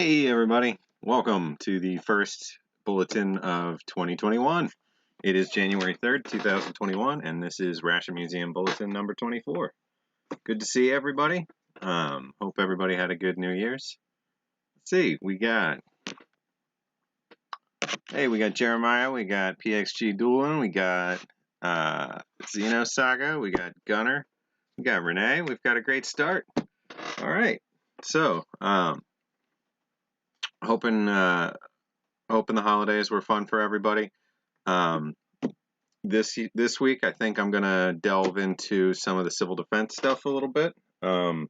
Hey everybody, welcome to the first bulletin of 2021. It is January 3rd, 2021, and this is Ration Museum Bulletin number 24. Good to see everybody. Hope everybody had a good New Year's. Let's see, we got Jeremiah, we got PXG Doolin, we got Xeno Saga, we got Gunner, we got Renee. We've got a great start. All right, so hoping the holidays were fun for everybody. This week, I think I'm gonna delve into some of the civil defense stuff a little bit. I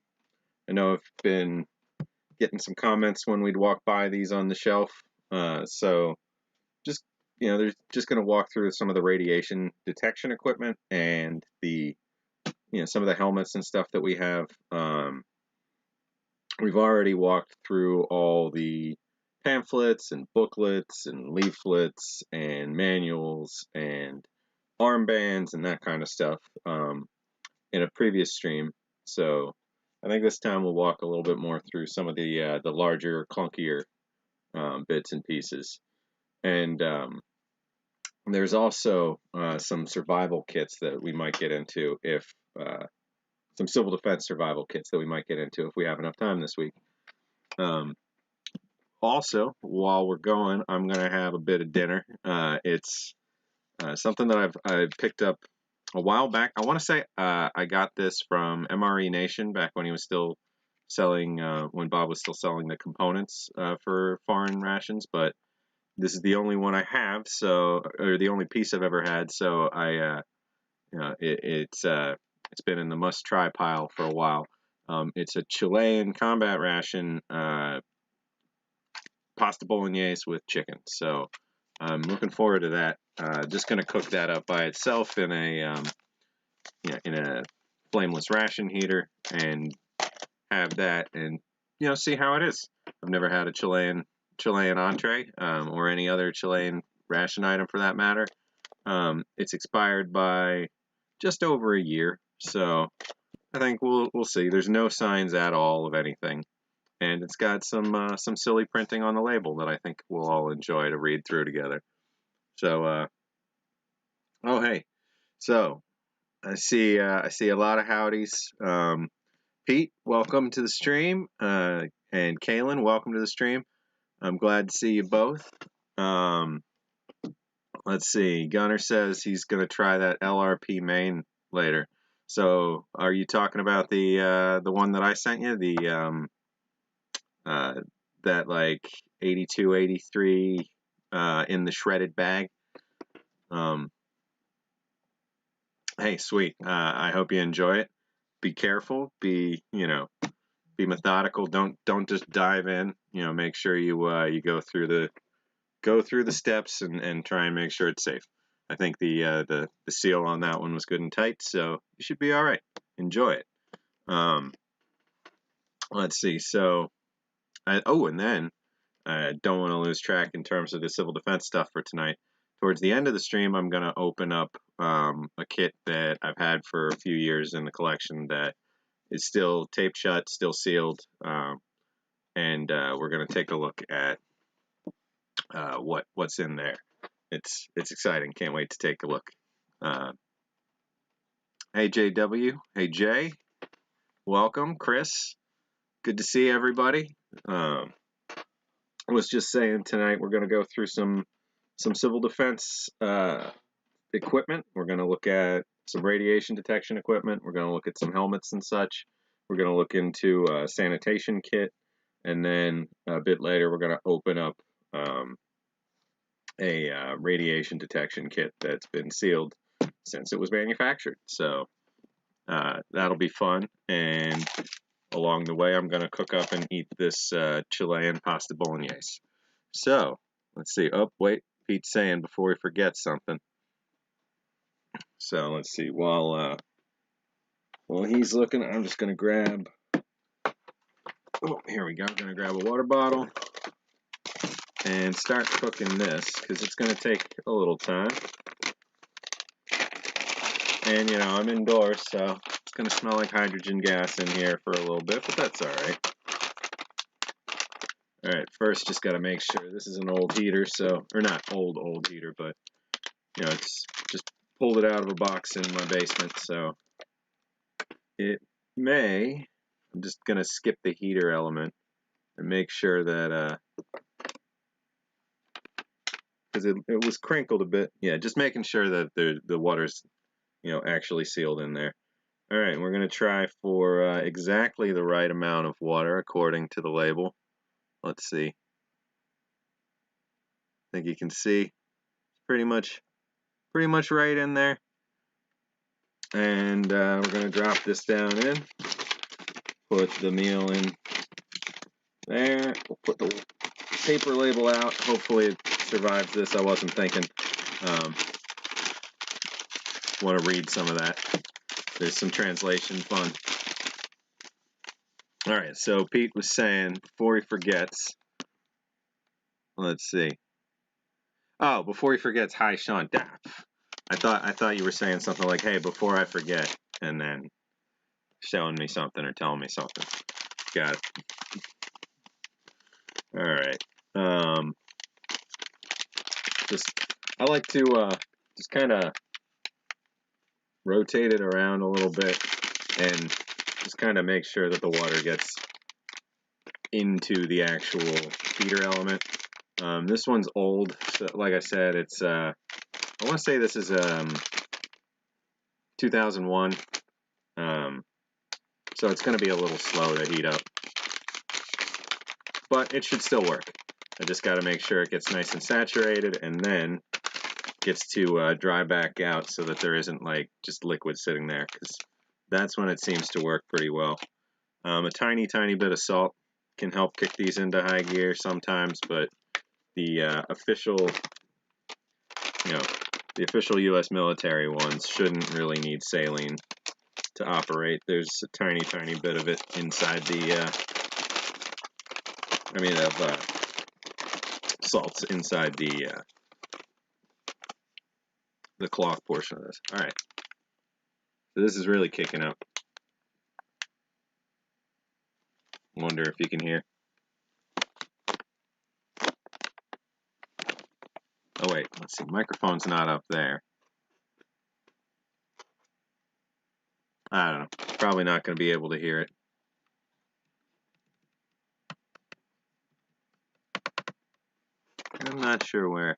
know I've been getting some comments when we'd walk by these on the shelf, so just they're just gonna walk through some of the radiation detection equipment and the some of the helmets and stuff that we have. We've already walked through all the pamphlets and booklets and leaflets and manuals and armbands and that kind of stuff in a previous stream. So I think this time we'll walk a little bit more through some of the larger, clunkier bits and pieces. And there's also some survival kits that we might get into if some civil defense survival kits that we might get into if we have enough time this week. Also, while we're going, I'm going to have a bit of dinner. It's something that I've picked up a while back. I want to say I got this from MRE Nation back when he was still selling, when Bob was still selling the components for foreign rations, but this is the only one I have, or the only piece I've ever had, so it's been in the must-try pile for a while. It's a Chilean combat ration, pasta bolognese with chicken. So I'm looking forward to that. Just going to cook that up by itself in a flameless ration heater and have that, and see how it is. I've never had a Chilean entree or any other Chilean ration item for that matter. It's expired by just over a year, so I think we'll see. There's no signs at all of anything, and it's got some silly printing on the label that I think we'll all enjoy to read through together. So, oh hey, so I see a lot of howdies. Pete, welcome to the stream, and Kaylin, welcome to the stream. I'm glad to see you both. Let's see. Gunner says he's going to try that LRP main later. So, are you talking about the one that I sent you? The that like 82, 83 in the shredded bag. Hey, sweet. I hope you enjoy it. Be careful. Be methodical. Don't just dive in. Make sure you go through the steps and try and make sure it's safe. I think the seal on that one was good and tight, so you should be all right. Enjoy it. Let's see. So, and then I don't want to lose track in terms of the civil defense stuff for tonight. Towards the end of the stream, I'm going to open up a kit that I've had for a few years in the collection that is still taped shut, still sealed, and we're going to take a look at what's in there. It's exciting. Can't wait to take a look. Hey JW, hey Jay, welcome. Chris, good to see everybody. I was just saying tonight we're going to go through some civil defense equipment. We're going to look at some radiation detection equipment. We're going to look at some helmets and such. We're going to look into a sanitation kit, and then a bit later we're going to open up a radiation detection kit that's been sealed since it was manufactured. So that'll be fun, and along the way I'm going to cook up and eat this Chilean pasta bolognese. So let's see. Oh wait, Pete's saying before we forget something. So let's see. While he's looking, I'm just going to grab. Oh, here we go. I'm going to grab a water bottle and start cooking this because it's going to take a little time. And I'm indoors, so it's going to smell like hydrogen gas in here for a little bit, but that's all right. Alright, first just got to make sure this is an old heater, so, or not old heater, but, you know, it's just pulled it out of a box in my basement, so it may, I'm just going to skip the heater element and make sure that, because it was crinkled a bit, yeah, just making sure that the water's, you know, actually sealed in there. Alright, we're going to try for exactly the right amount of water according to the label. Let's see. I think you can see pretty much right in there. And we're going to drop this down in. Put the meal in there. We'll put the paper label out. Hopefully it survives this. I wasn't thinking. Want to read some of that. There's some translation fun. Alright, so Pete was saying, before he forgets, let's see. Oh, before he forgets, hi Sean. I thought you were saying something like, hey, before I forget, and then showing me something or telling me something. Got it. Alright. I like to just kind of rotate it around a little bit and just kind of make sure that the water gets into the actual heater element. This one's old, so like I said, it's I want to say this is 2001, so it's going to be a little slow to heat up, but it should still work. I just got to make sure it gets nice and saturated and then gets to dry back out so that there isn't like just liquid sitting there, because that's when it seems to work pretty well. A tiny bit of salt can help kick these into high gear sometimes, but the official, you know, the official U.S. military ones shouldn't really need saline to operate. There's a tiny bit of it inside the, salts inside the cloth portion of this. All right, so this is really kicking up. Wonder if you can hear. Oh wait, let's see. Microphone's not up there. I don't know. Probably not going to be able to hear it. I'm not sure where.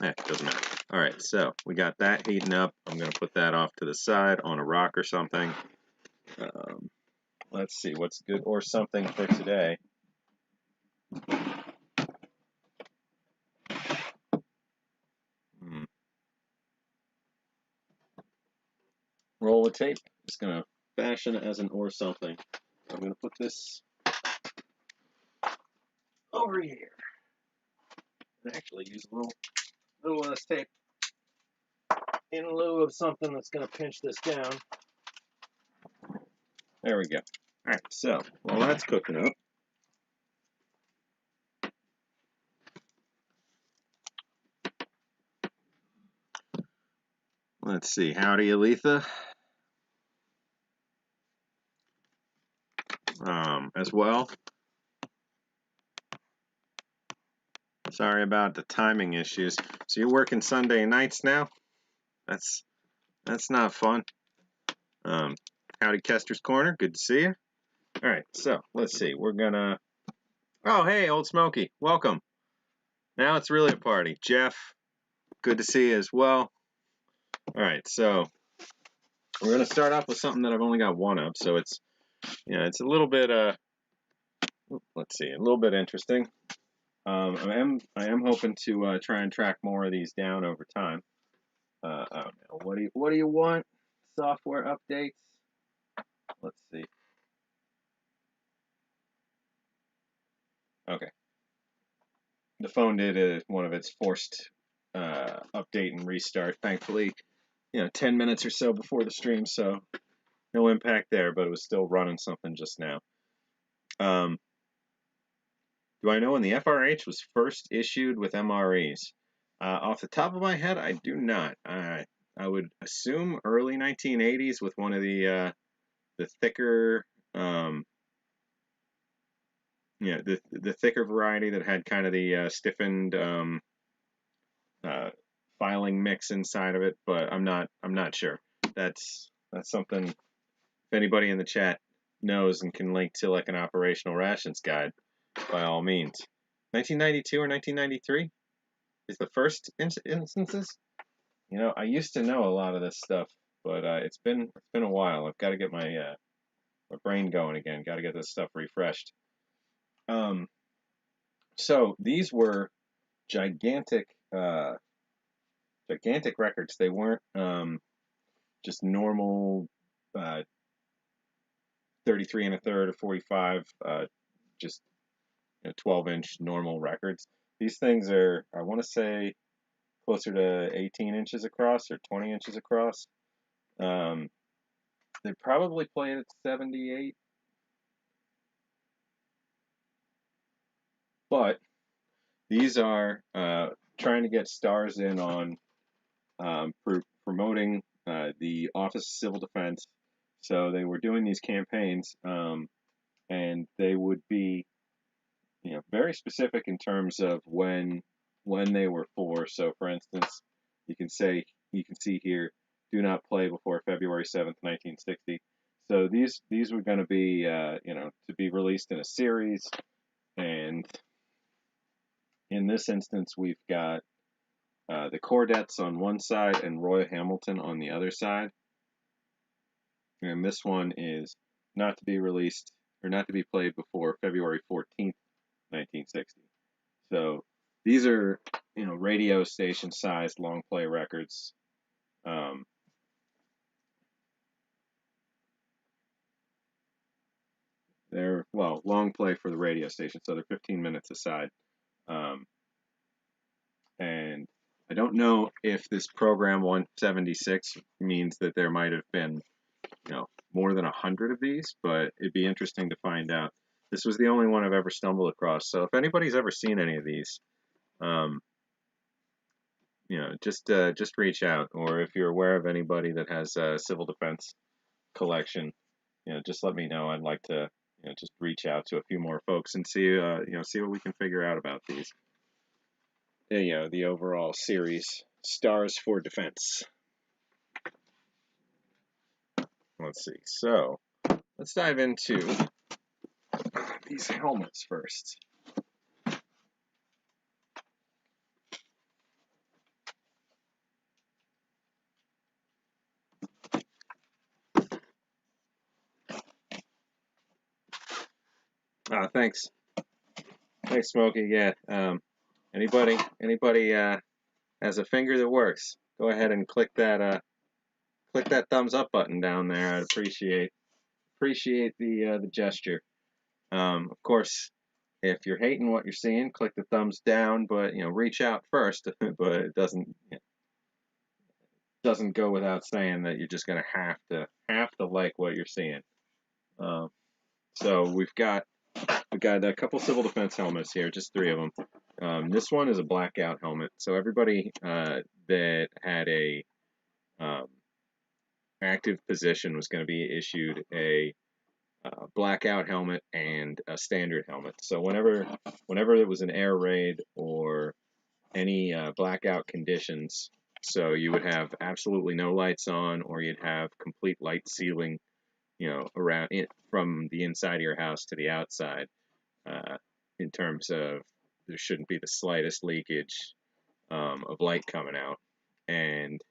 It doesn't matter. All right, so we got that heating up. I'm going to put that off to the side on a rock or something. Let's see what's good or something for today. Roll of tape. Just going to fashion it as an or something. I'm going to put this over here and actually use a little less tape in lieu of something that's going to pinch this down. There we go. All right, so while that's cooking up, let's see. Howdy, Aletha. As well. Sorry about the timing issues. So you're working Sunday nights now? That's not fun. Howdy, Kester's Corner. Good to see you. All right, so let's see. We're gonna. Oh, hey, Old Smoky, welcome. Now it's really a party. Jeff, good to see you as well. All right, so we're gonna start off with something that I've only got one of, so it's, you know, it's a little bit let's see, a little bit interesting. I am hoping to try and track more of these down over time. I don't know. What do you want? Software updates. Let's see. Okay. The phone did one of its forced update and restart. Thankfully, you know, 10 minutes or so before the stream, so no impact there. But it was still running something just now. Do I know when the FRH was first issued with MREs? Off the top of my head, I do not. I would assume early 1980s with one of the thicker Yeah, the thicker variety that had kind of the stiffened uh, filing mix inside of it, but I'm not sure. That's something if anybody in the chat knows and can link to like an operational rations guide, by all means. 1992 or 1993 is the first instances. You know, I used to know a lot of this stuff, but it's been a while. I've got to get my brain going again. Got to get this stuff refreshed. Um, so these were gigantic, gigantic records. They weren't just normal 33 and a third or 45, just 12-inch normal records. These things are, I want to say, closer to 18 inches across or 20 inches across. They probably played at 78, but these are trying to get stars in on promoting the Office of Civil Defense. So they were doing these campaigns, and they would be, very specific in terms of when they were for. So, for instance, you can see here, do not play before February 7th, 1960. So these were going to be, to be released in a series, and in this instance, we've got the Chordettes on one side and Roy Hamilton on the other side. And this one is not to be released or not to be played before February 14th, 1960. So these are, radio station sized long play records. They're, well, long play for the radio station, so they're 15 minutes aside. And I don't know if this program 176 means that there might have been, more than 100 of these, but it'd be interesting to find out. This was the only one I've ever stumbled across. So if anybody's ever seen any of these, just reach out, or if you're aware of anybody that has a civil defense collection, just let me know. I'd like to, just reach out to a few more folks and see, see what we can figure out about these. The overall series, Stars for Defense. Let's see. So let's dive into these helmets first. Thanks, Smokey. Yeah. Anybody has a finger that works, go ahead and click that thumbs up button down there. I'd appreciate the gesture. Of course, if you're hating what you're seeing, click the thumbs down, but reach out first. But it doesn't go without saying that you're just gonna have to like what you're seeing. So we've got a couple civil defense helmets here, just 3 of them. This one is a blackout helmet, so everybody that had a active position was going to be issued a blackout helmet and a standard helmet. So whenever there was an air raid or any blackout conditions, so you would have absolutely no lights on, or you'd have complete light ceiling, around it from the inside of your house to the outside. In terms of there shouldn't be the slightest leakage of light coming out, and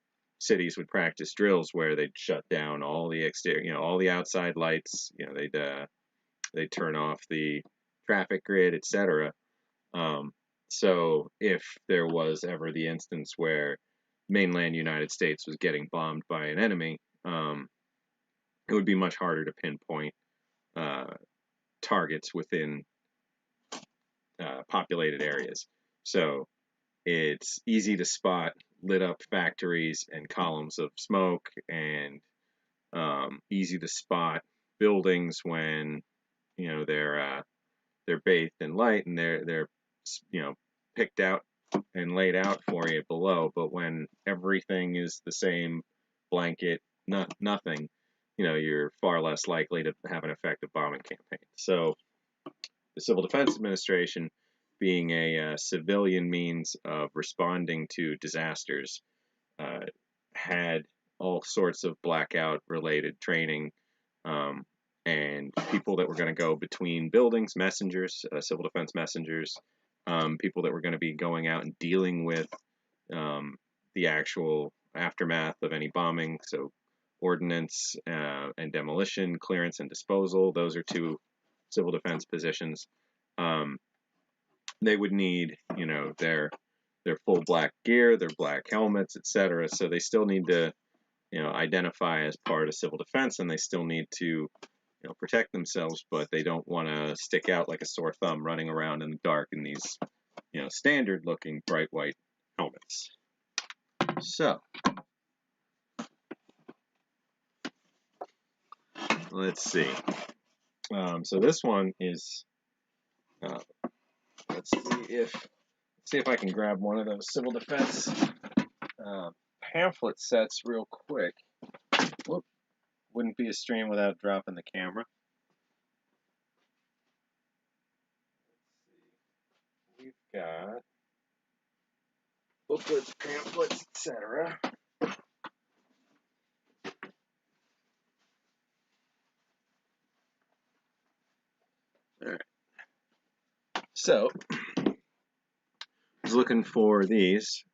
cities would practice drills where they'd shut down all the exterior, all the outside lights. They'd turn off the traffic grid, etc. So if there was ever the instance where mainland United States was getting bombed by an enemy, it would be much harder to pinpoint targets within populated areas. So it's easy to spot lit up factories and columns of smoke, and easy to spot buildings when they're bathed in light and they're picked out and laid out for you below. But when everything is the same blanket, nothing, you're far less likely to have an effective bombing campaign. So the Civil Defense Administration, being a civilian means of responding to disasters, had all sorts of blackout-related training, and people that were going to go between buildings, messengers, civil defense messengers, people that were going to be going out and dealing with the actual aftermath of any bombing, so ordnance and demolition, clearance and disposal. Those are two civil defense positions. They would need, their full black gear, their black helmets, etc. So they still need to, identify as part of civil defense, and they still need to, protect themselves, but they don't want to stick out like a sore thumb running around in the dark in these, standard-looking bright white helmets. So let's see. So this one is. Let's see if I can grab one of those civil defense pamphlet sets real quick. Whoop. Wouldn't be a stream without dropping the camera. We've got booklets, pamphlets, etc. Alright. So, I was looking for these,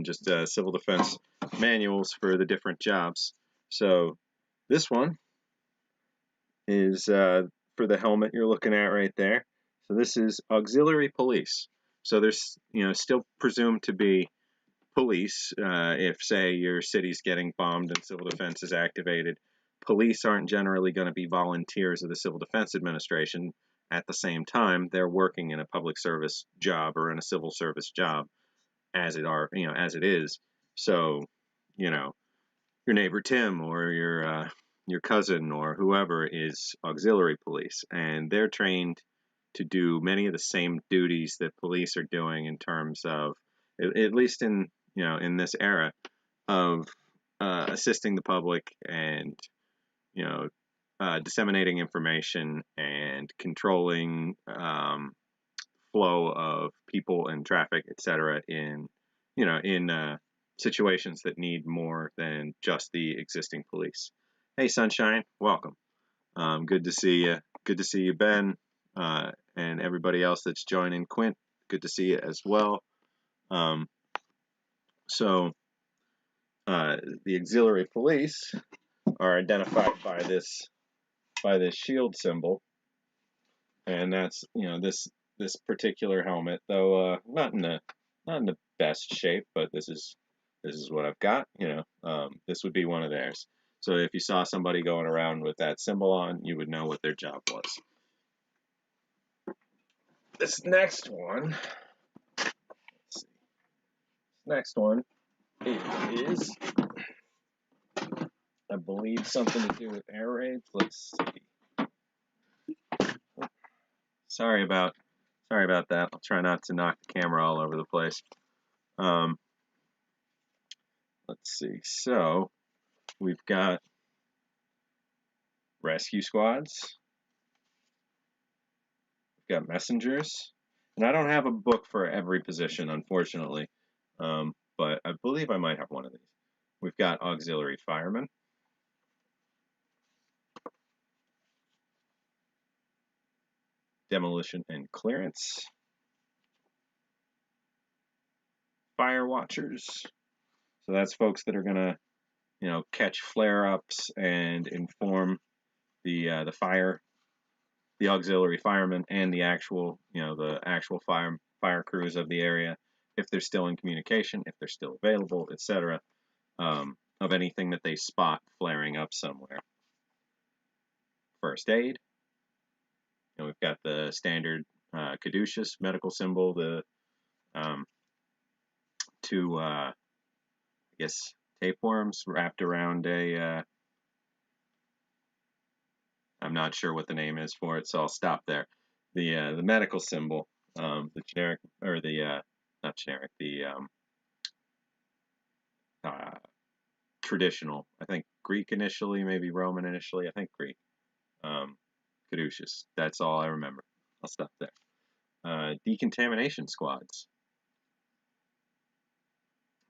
just civil defense manuals for the different jobs. So, this one is for the helmet you're looking at right there. So this is auxiliary police. So there's, still presumed to be police if, say, your city's getting bombed and civil defense is activated. Police aren't generally going to be volunteers of the Civil Defense Administration. At the same time, they're working in a public service job or in a civil service job as it is. So, your neighbor Tim or your cousin or whoever is auxiliary police, and they're trained to do many of the same duties that police are doing in terms of, at least in this era, of assisting the public and disseminating information and controlling flow of people and traffic, etc. in situations that need more than just the existing police. Hey, Sunshine, welcome. Good to see you. Good to see you, Ben, and everybody else that's joining. Quint, good to see you as well. So the auxiliary police are identified by this shield symbol, and that's this particular helmet, though not in the best shape, but this is what I've got. This would be one of theirs. So if you saw somebody going around with that symbol on, you would know what their job was. This next one, let's see. Next one is, I believe, something to do with air raids. Let's see. Sorry about that. I'll try not to knock the camera all over the place. Let's see. So we've got rescue squads. We've got messengers. And I don't have a book for every position, unfortunately. But I believe I might have one of these. We've got auxiliary firemen. Demolition and clearance. Fire watchers. So that's folks that are going to, catch flare-ups and inform the auxiliary firemen and the actual fire crews of the area, if they're still in communication, if they're still available, etc., of anything that they spot flaring up somewhere. First aid. We've got the standard caduceus medical symbol, the two, I guess, tapeworms wrapped around a, I'm not sure what the name is for it, so I'll stop there. The medical symbol, the generic, or the, not generic, the traditional, I think Greek initially, maybe Roman initially, I think Greek, caduceus. That's all I remember. I'll stop there. Decontamination squads.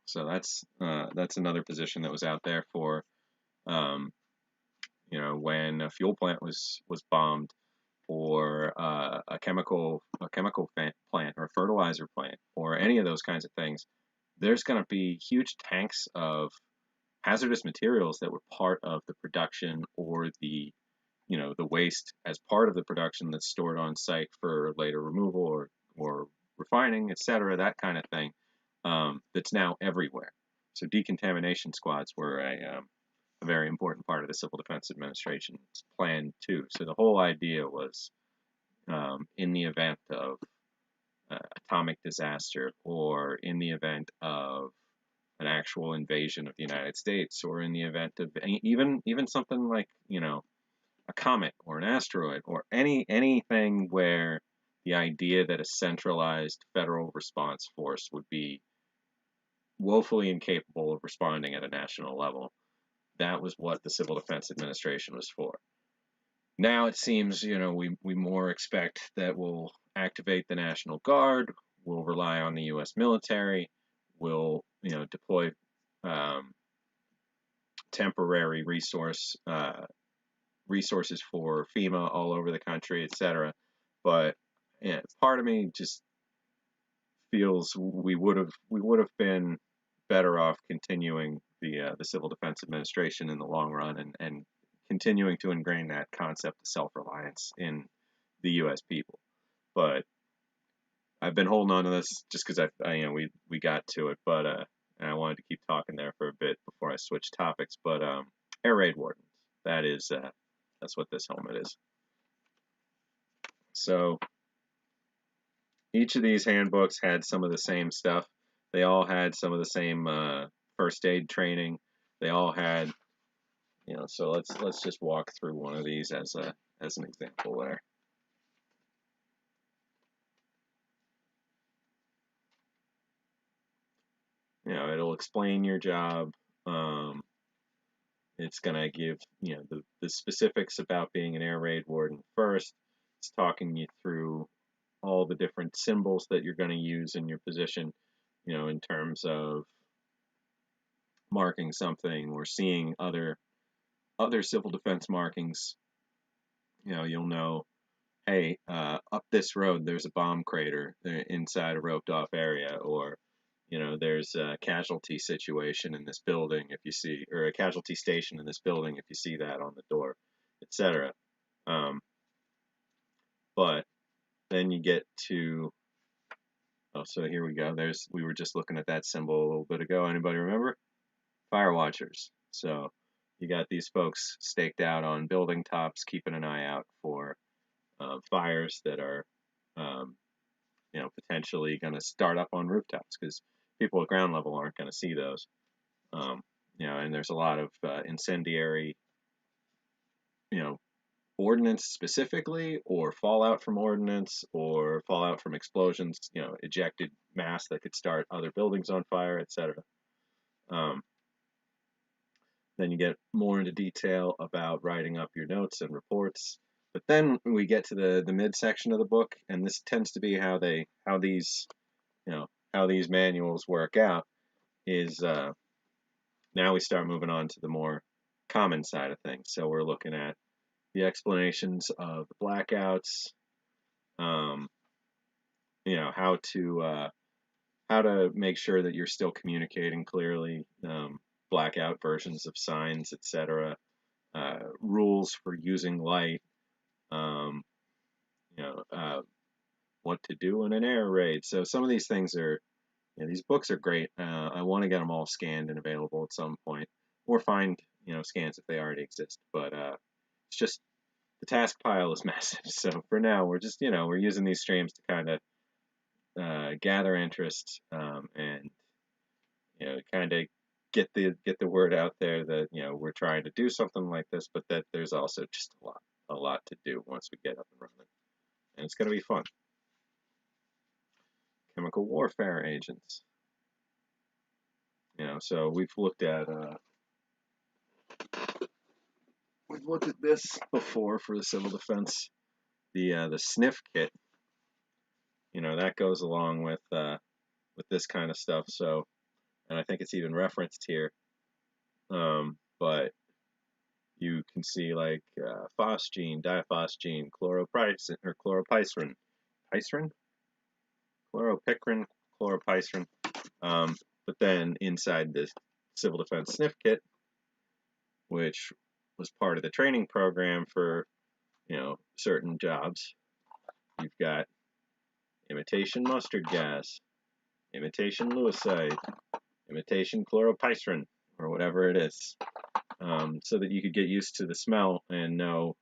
So that's another position that was out there for, um, when a fuel plant was bombed, or a chemical plant or a fertilizer plant or any of those kinds of things. There's going to be huge tanks of hazardous materials that were part of the production, or the waste as part of the production that's stored on site for later removal or refining, etc. That kind of thing. That's now everywhere. So decontamination squads were a very important part of the Civil Defense Administration's plan too. So the whole idea was, in the event of atomic disaster, or in the event of an actual invasion of the United States, or in the event of even something like a comet or an asteroid, or anything where the idea that a centralized federal response force would be woefully incapable of responding at a national level. That was what the Civil Defense Administration was for. Now it seems, we more expect that we'll activate the National Guard, we'll rely on the U.S. military, we'll, deploy temporary resources for FEMA all over the country, etc. But part of me just feels we would have been better off continuing the Civil Defense Administration in the long run, and continuing to ingrain that concept of self-reliance in the U.S. people. But I've been holding on to this just because we got to it, but and I wanted to keep talking there for a bit before I switch topics. But air raid wardens, that's what this helmet is. So each of these handbooks had some of the same stuff. They all had some of the same first aid training. They all had, so let's just walk through one of these as an example there. It'll explain your job. It's gonna give the specifics about being an air raid warden first. It's talking you through all the different symbols that you're going to use in your position, in terms of marking something or seeing other civil defense markings. You'll know, hey, up this road there's a bomb crater inside a roped off area, or there's a casualty situation in this building if you see, or a casualty station in this building if you see that on the door, etc. But then you get to, so here we go. We were just looking at that symbol a little bit ago. Anybody remember? Fire watchers. So you got these folks staked out on building tops, keeping an eye out for fires that are, potentially going to start up on rooftops, because people at ground level aren't going to see those. And there's a lot of incendiary, ordnance specifically, or fallout from ordnance, or fallout from explosions, ejected mass that could start other buildings on fire, etc. Then you get more into detail about writing up your notes and reports. But then we get to the midsection of the book, and this tends to be how these manuals work out. Is now we start moving on to the more common side of things. So we're looking at the explanations of the blackouts, how to make sure that you're still communicating clearly, blackout versions of signs, etc. Rules for using light, what to do in an air raid. So some of these things are, these books are great. I want to get them all scanned and available at some point, or find scans if they already exist. But it's just, the task pile is massive. So for now, we're just we're using these streams to kind of gather interest, and kind of get the word out there that we're trying to do something like this, but that there's also just a lot to do once we get up and running, and it's going to be fun. Chemical warfare agents. So we've looked at this before for the civil defense. the sniff kit, that goes along with this kind of stuff. So, and I think it's even referenced here. But you can see like phosgene, diphosgene, chloropycin or chloropycin, chloropicrin, chloropycin. But then inside this civil defense sniff kit, which was part of the training program for certain jobs, you've got imitation mustard gas, imitation lewisite, imitation chloropycin, or whatever it is, so that you could get used to the smell and know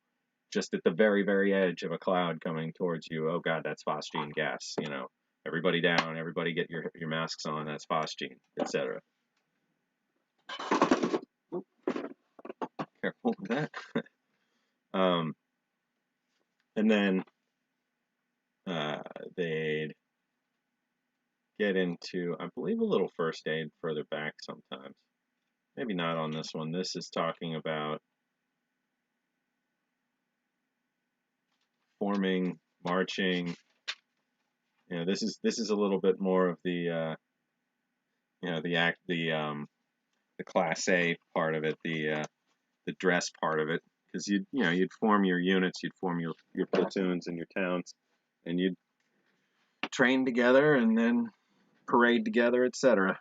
just at the very, very edge of a cloud coming towards you, oh God, that's phosgene gas. Everybody down, everybody get your masks on, that's phosgene, etc. Careful with that. And then they'd get into, I believe, a little first aid further back sometimes. Maybe not on this one. This is talking about forming, marching. This is a little bit more of the the Class A part of it, the dress part of it, because you'd form your units, you'd form your platoons and your towns, and you'd train together and then parade together, etc.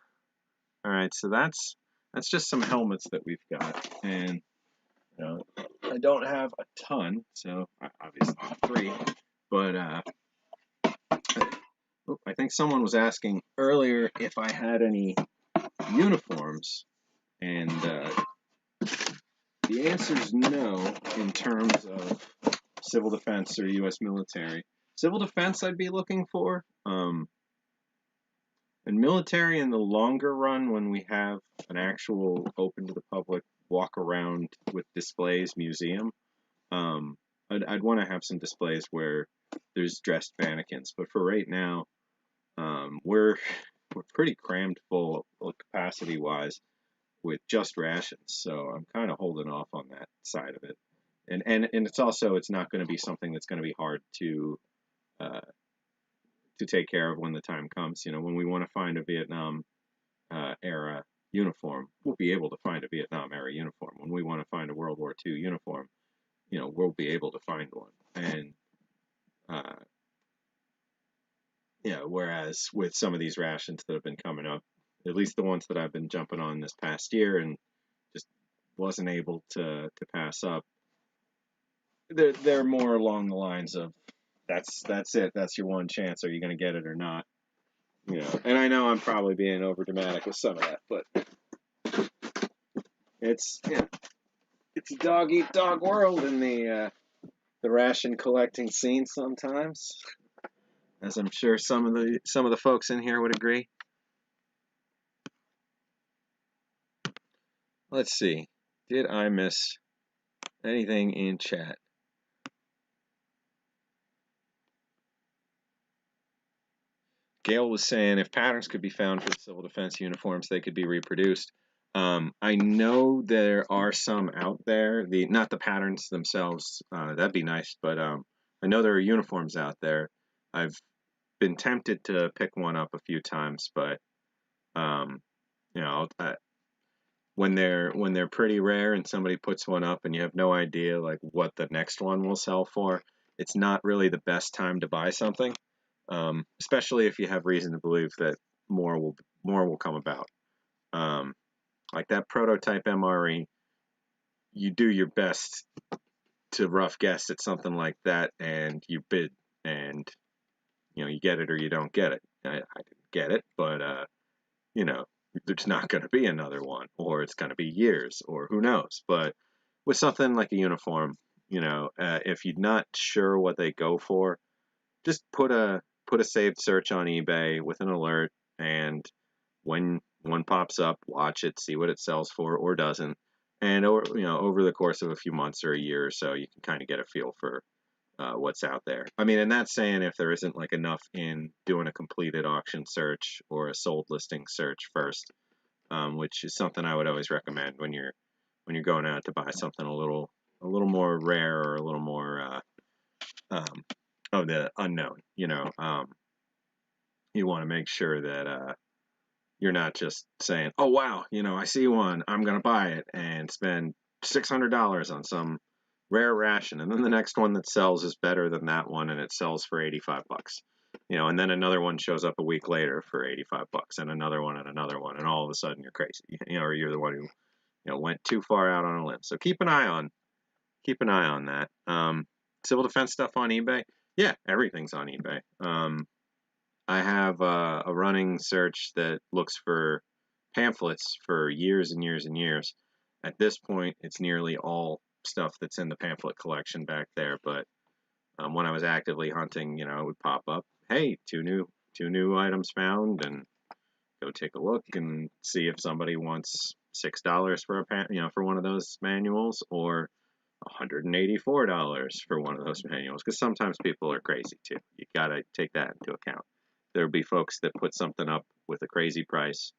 All right, so that's just some helmets that we've got, and I don't have a ton, so obviously 3, but I think someone was asking earlier if I had any uniforms, and the answer is no in terms of civil defense or U.S. military. Civil defense I'd be looking for, and military in the longer run, when we have an actual open to the public walk around with displays museum, I'd want to have some displays where there's dressed mannequins. But for right now, we're pretty crammed full capacity wise with just rations, so I'm kind of holding off on that side of it. And it's also, it's not going to be something that's going to be hard to take care of when the time comes. When we want to find a Vietnam era uniform, we'll be able to find a Vietnam era uniform. When we want to find a World War II uniform, we'll be able to find one. And whereas with some of these rations that have been coming up, at least the ones that I've been jumping on this past year and just wasn't able to pass up, they're more along the lines of that's it, that's your one chance, are you going to get it or not? And I know I'm probably being over dramatic with some of that, but it's a dog eat dog world in the ration collecting scene sometimes, as I'm sure some of the folks in here would agree. Let's see, did I miss anything in chat? Gail was saying if patterns could be found for the civil defense uniforms, they could be reproduced. I know there are some out there, not the patterns themselves, that'd be nice, but I know there are uniforms out there. I've been tempted to pick one up a few times, but when they're pretty rare and somebody puts one up and you have no idea like what the next one will sell for, it's not really the best time to buy something, especially if you have reason to believe that more will come about. Like that prototype MRE, you do your best to rough guess at something like that, and you bid, and you get it or you don't get it. I didn't get it, but there's not going to be another one, or it's going to be years, or who knows. But with something like a uniform, if you're not sure what they go for, just put a saved search on eBay with an alert, and when one pops up, watch it, see what it sells for or doesn't, and over the course of a few months or a year or so, you can kind of get a feel for what's out there. I mean, and that's saying if there isn't like enough in doing a completed auction search or a sold listing search first, which is something I would always recommend when you're going out to buy something a little more rare or a little more of the unknown. You know, you want to make sure that you're not just saying, "Oh wow, you know, I see one, I'm gonna buy it," and spend $600 on some rare ration, and then the next one that sells is better than that one, and it sells for $85. You know, and then another one shows up a week later for $85, and another one, and all of a sudden you're crazy. You know, or you're the one who went too far out on a limb. So keep an eye on that. Civil defense stuff on eBay. Yeah, everything's on eBay. I have a running search that looks for pamphlets for years and years and years. At this point, it's nearly all stuff that's in the pamphlet collection back there. But when I was actively hunting, you know, it would pop up, hey, two new items found, and go take a look and see if somebody wants $6 for for one of those manuals, or $184 for one of those manuals. Because sometimes people are crazy too. You gotta take that into account. There'll be folks that put something up with a crazy price,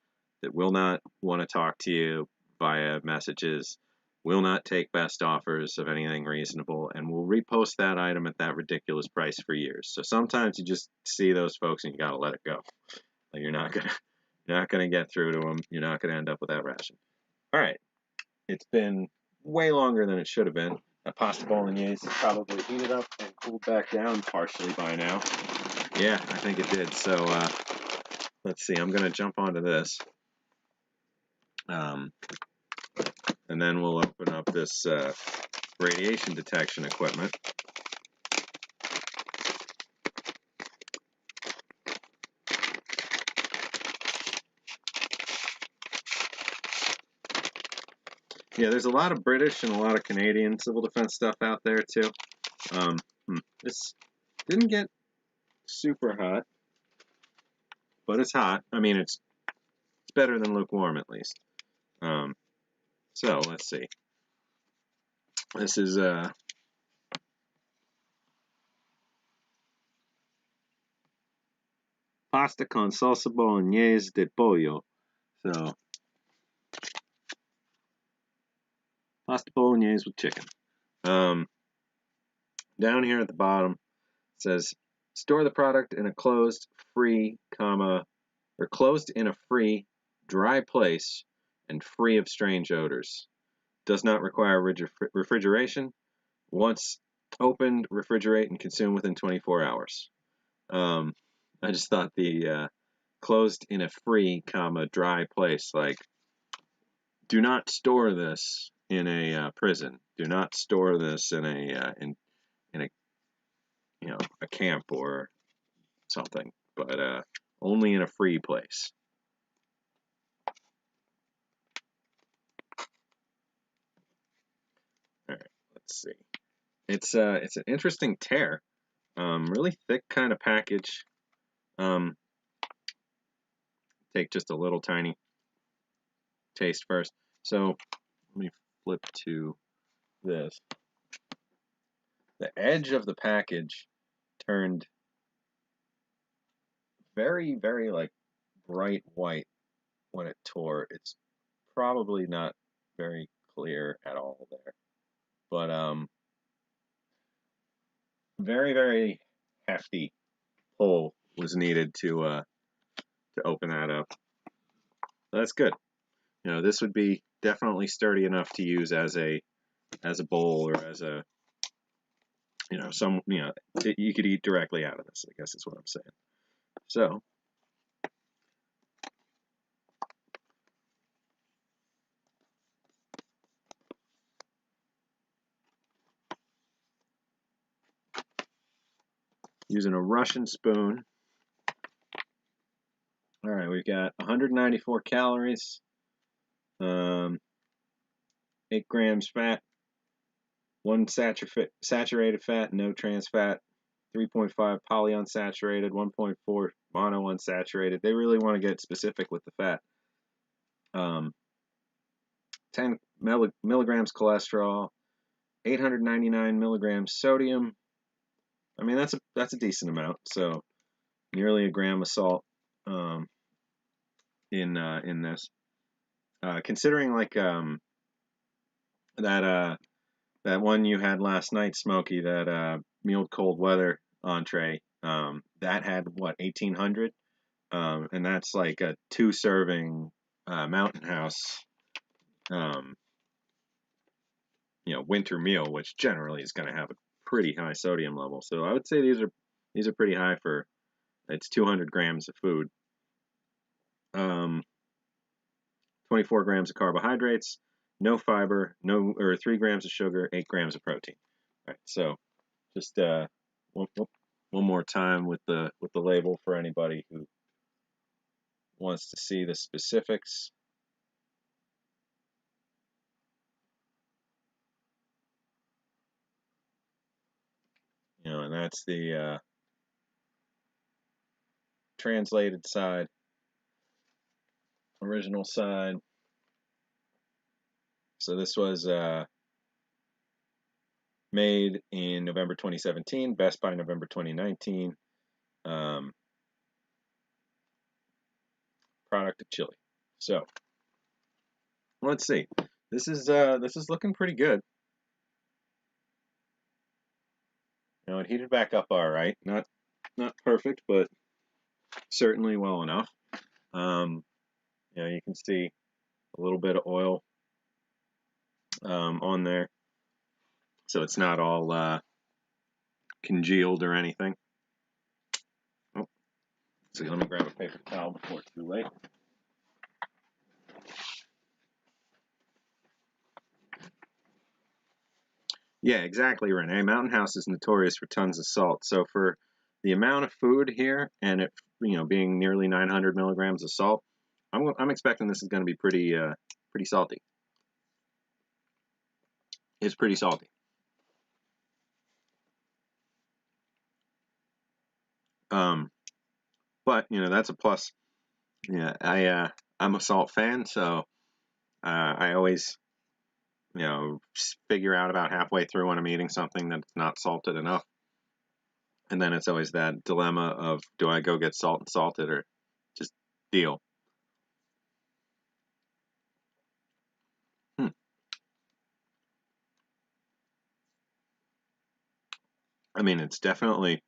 that will not want to talk to you via messages, will not take best offers of anything reasonable, and will repost that item at that ridiculous price for years. So sometimes you just see those folks and you gotta let it go. Like you're not gonna get through to them. You're not gonna end up with that ration. All right, it's been way longer than it should have been. That pasta bolognese is probably heated up and cooled back down partially by now. Yeah, I think it did. So let's see. I'm gonna jump onto this. And then we'll open up this radiation detection equipment. Yeah, there's a lot of British and a lot of Canadian civil defense stuff out there too. This didn't get super hot, but it's hot. I mean, it's better than lukewarm at least. So let's see. This is pasta con salsa bolognese de pollo. So pasta bolognese with chicken. Down here at the bottom it says store the product in a closed, free, or closed in a free, dry place and free of strange odors. Does not require refrigeration. Once opened, refrigerate and consume within 24 hours. I just thought the closed in a free, dry place, like, do not store this in a prison. Do not store this in a a camp or something, but only in a free place. All right, let's see. It's an interesting tear. Really thick kind of package. Take just a little tiny taste first. So let me flip to this. The edge of the package turned very, very like bright white when it tore. It's probably not very clear at all there, but very, very hefty pull was needed to open that up. So that's good. You know, this would be definitely sturdy enough to use as a bowl, or as a you could eat directly out of this, I guess is what I'm saying. So using a Russian spoon. All right, we've got 194 calories, 8 grams fat, 1 saturated fat, no trans fat, 3.5 polyunsaturated, 1.4 monounsaturated. They really want to get specific with the fat. 10 milligrams cholesterol, 899 milligrams sodium. I mean, that's a decent amount. So nearly a gram of salt in this. Considering like that that one you had last night, Smokey, that meal cold weather entree, that had what, 1800, and that's like a 2 serving Mountain House, um, winter meal, which generally is going to have a pretty high sodium level. So I would say these are pretty high for, it's 200 grams of food. 24 grams of carbohydrates, no fiber, or 3 grams of sugar, 8 grams of protein. All right, so just one more time with the label for anybody who wants to see the specifics. And that's the translated side, original side. So this was made in November 2017, Best by November 2019. Product of Chile. So let's see. This is looking pretty good. It heated back up all right. Not perfect, but certainly well enough. You can see a little bit of oil on there, so it's not all congealed or anything. Oh, so let me grab a paper towel before it's too late. Yeah, exactly, Renee. Mountain House is notorious for tons of salt. So for the amount of food here, and it being nearly 900 milligrams of salt, I'm expecting this is going to be pretty salty. It's pretty salty. But that's a plus. Yeah, I'm a salt fan, so I always figure out about halfway through when I'm eating something that's not salted enough. And then it's always that dilemma of, do I go get salt and salted or just deal? I mean, it's definitely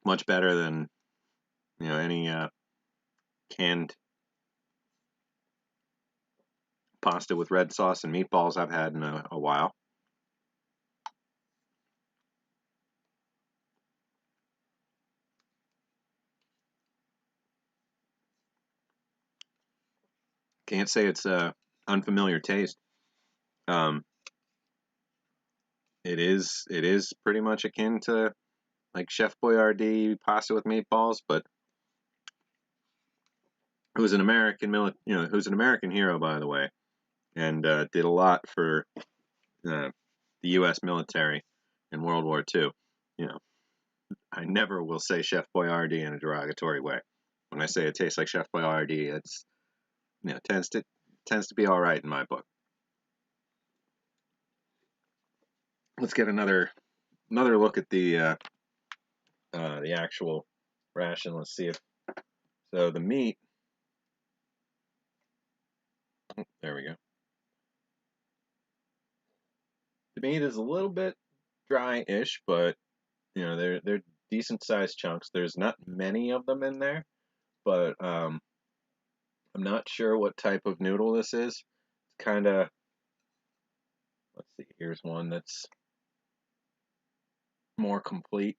much better than any canned pasta with red sauce and meatballs I've had in a while. Can't say it's a unfamiliar taste. It is pretty much akin to like Chef Boyardee pasta with meatballs, but who's an American who's an American hero, by the way, and did a lot for the U.S. military in World War II. I never will say Chef Boyardee in a derogatory way. When I say it tastes like Chef Boyardee, it's tends to be all right in my book. Let's get another look at the actual ration. Let's see if the meat. Oh, there we go. The meat is a little bit dry-ish, but they're decent sized chunks. There's not many of them in there, but I'm not sure what type of noodle this is. It's kind of, let's see, here's one that's more complete.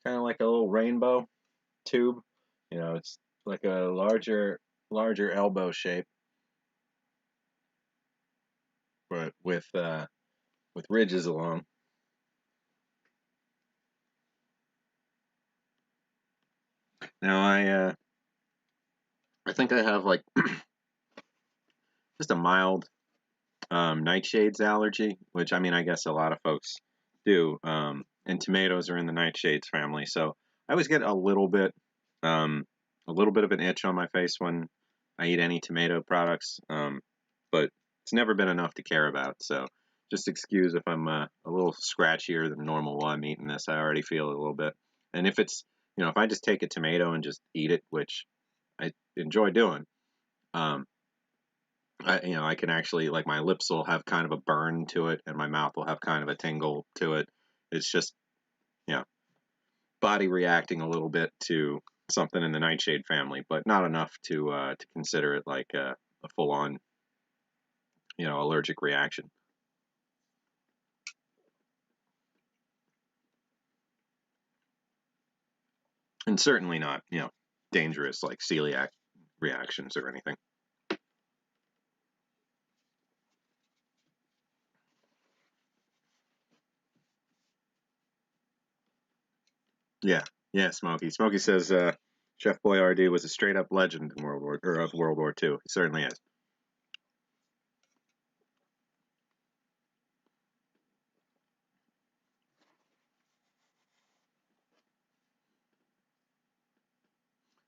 Kind of like a little rainbow tube. It's like a larger elbow shape, but with ridges along. Now I think I have like just a mild nightshades allergy, which I mean I guess a lot of folks do. And tomatoes are in the nightshades family, so I always get a little bit of an itch on my face when I eat any tomato products, but it's never been enough to care about. So just excuse if I'm a little scratchier than normal while I'm eating this. I already feel a little bit, and if it's if I just take a tomato and just eat it, which I enjoy doing, Um, I can actually, like, my lips will have kind of a burn to it, and my mouth will have kind of a tingle to it. It's just, you know, body reacting a little bit to something in the nightshade family, but not enough to consider it like a full-on, allergic reaction. And certainly not, dangerous like celiac reactions or anything. Yeah, yeah, Smokey. Smokey says Chef Boyardee was a straight up legend in World War II. He certainly is.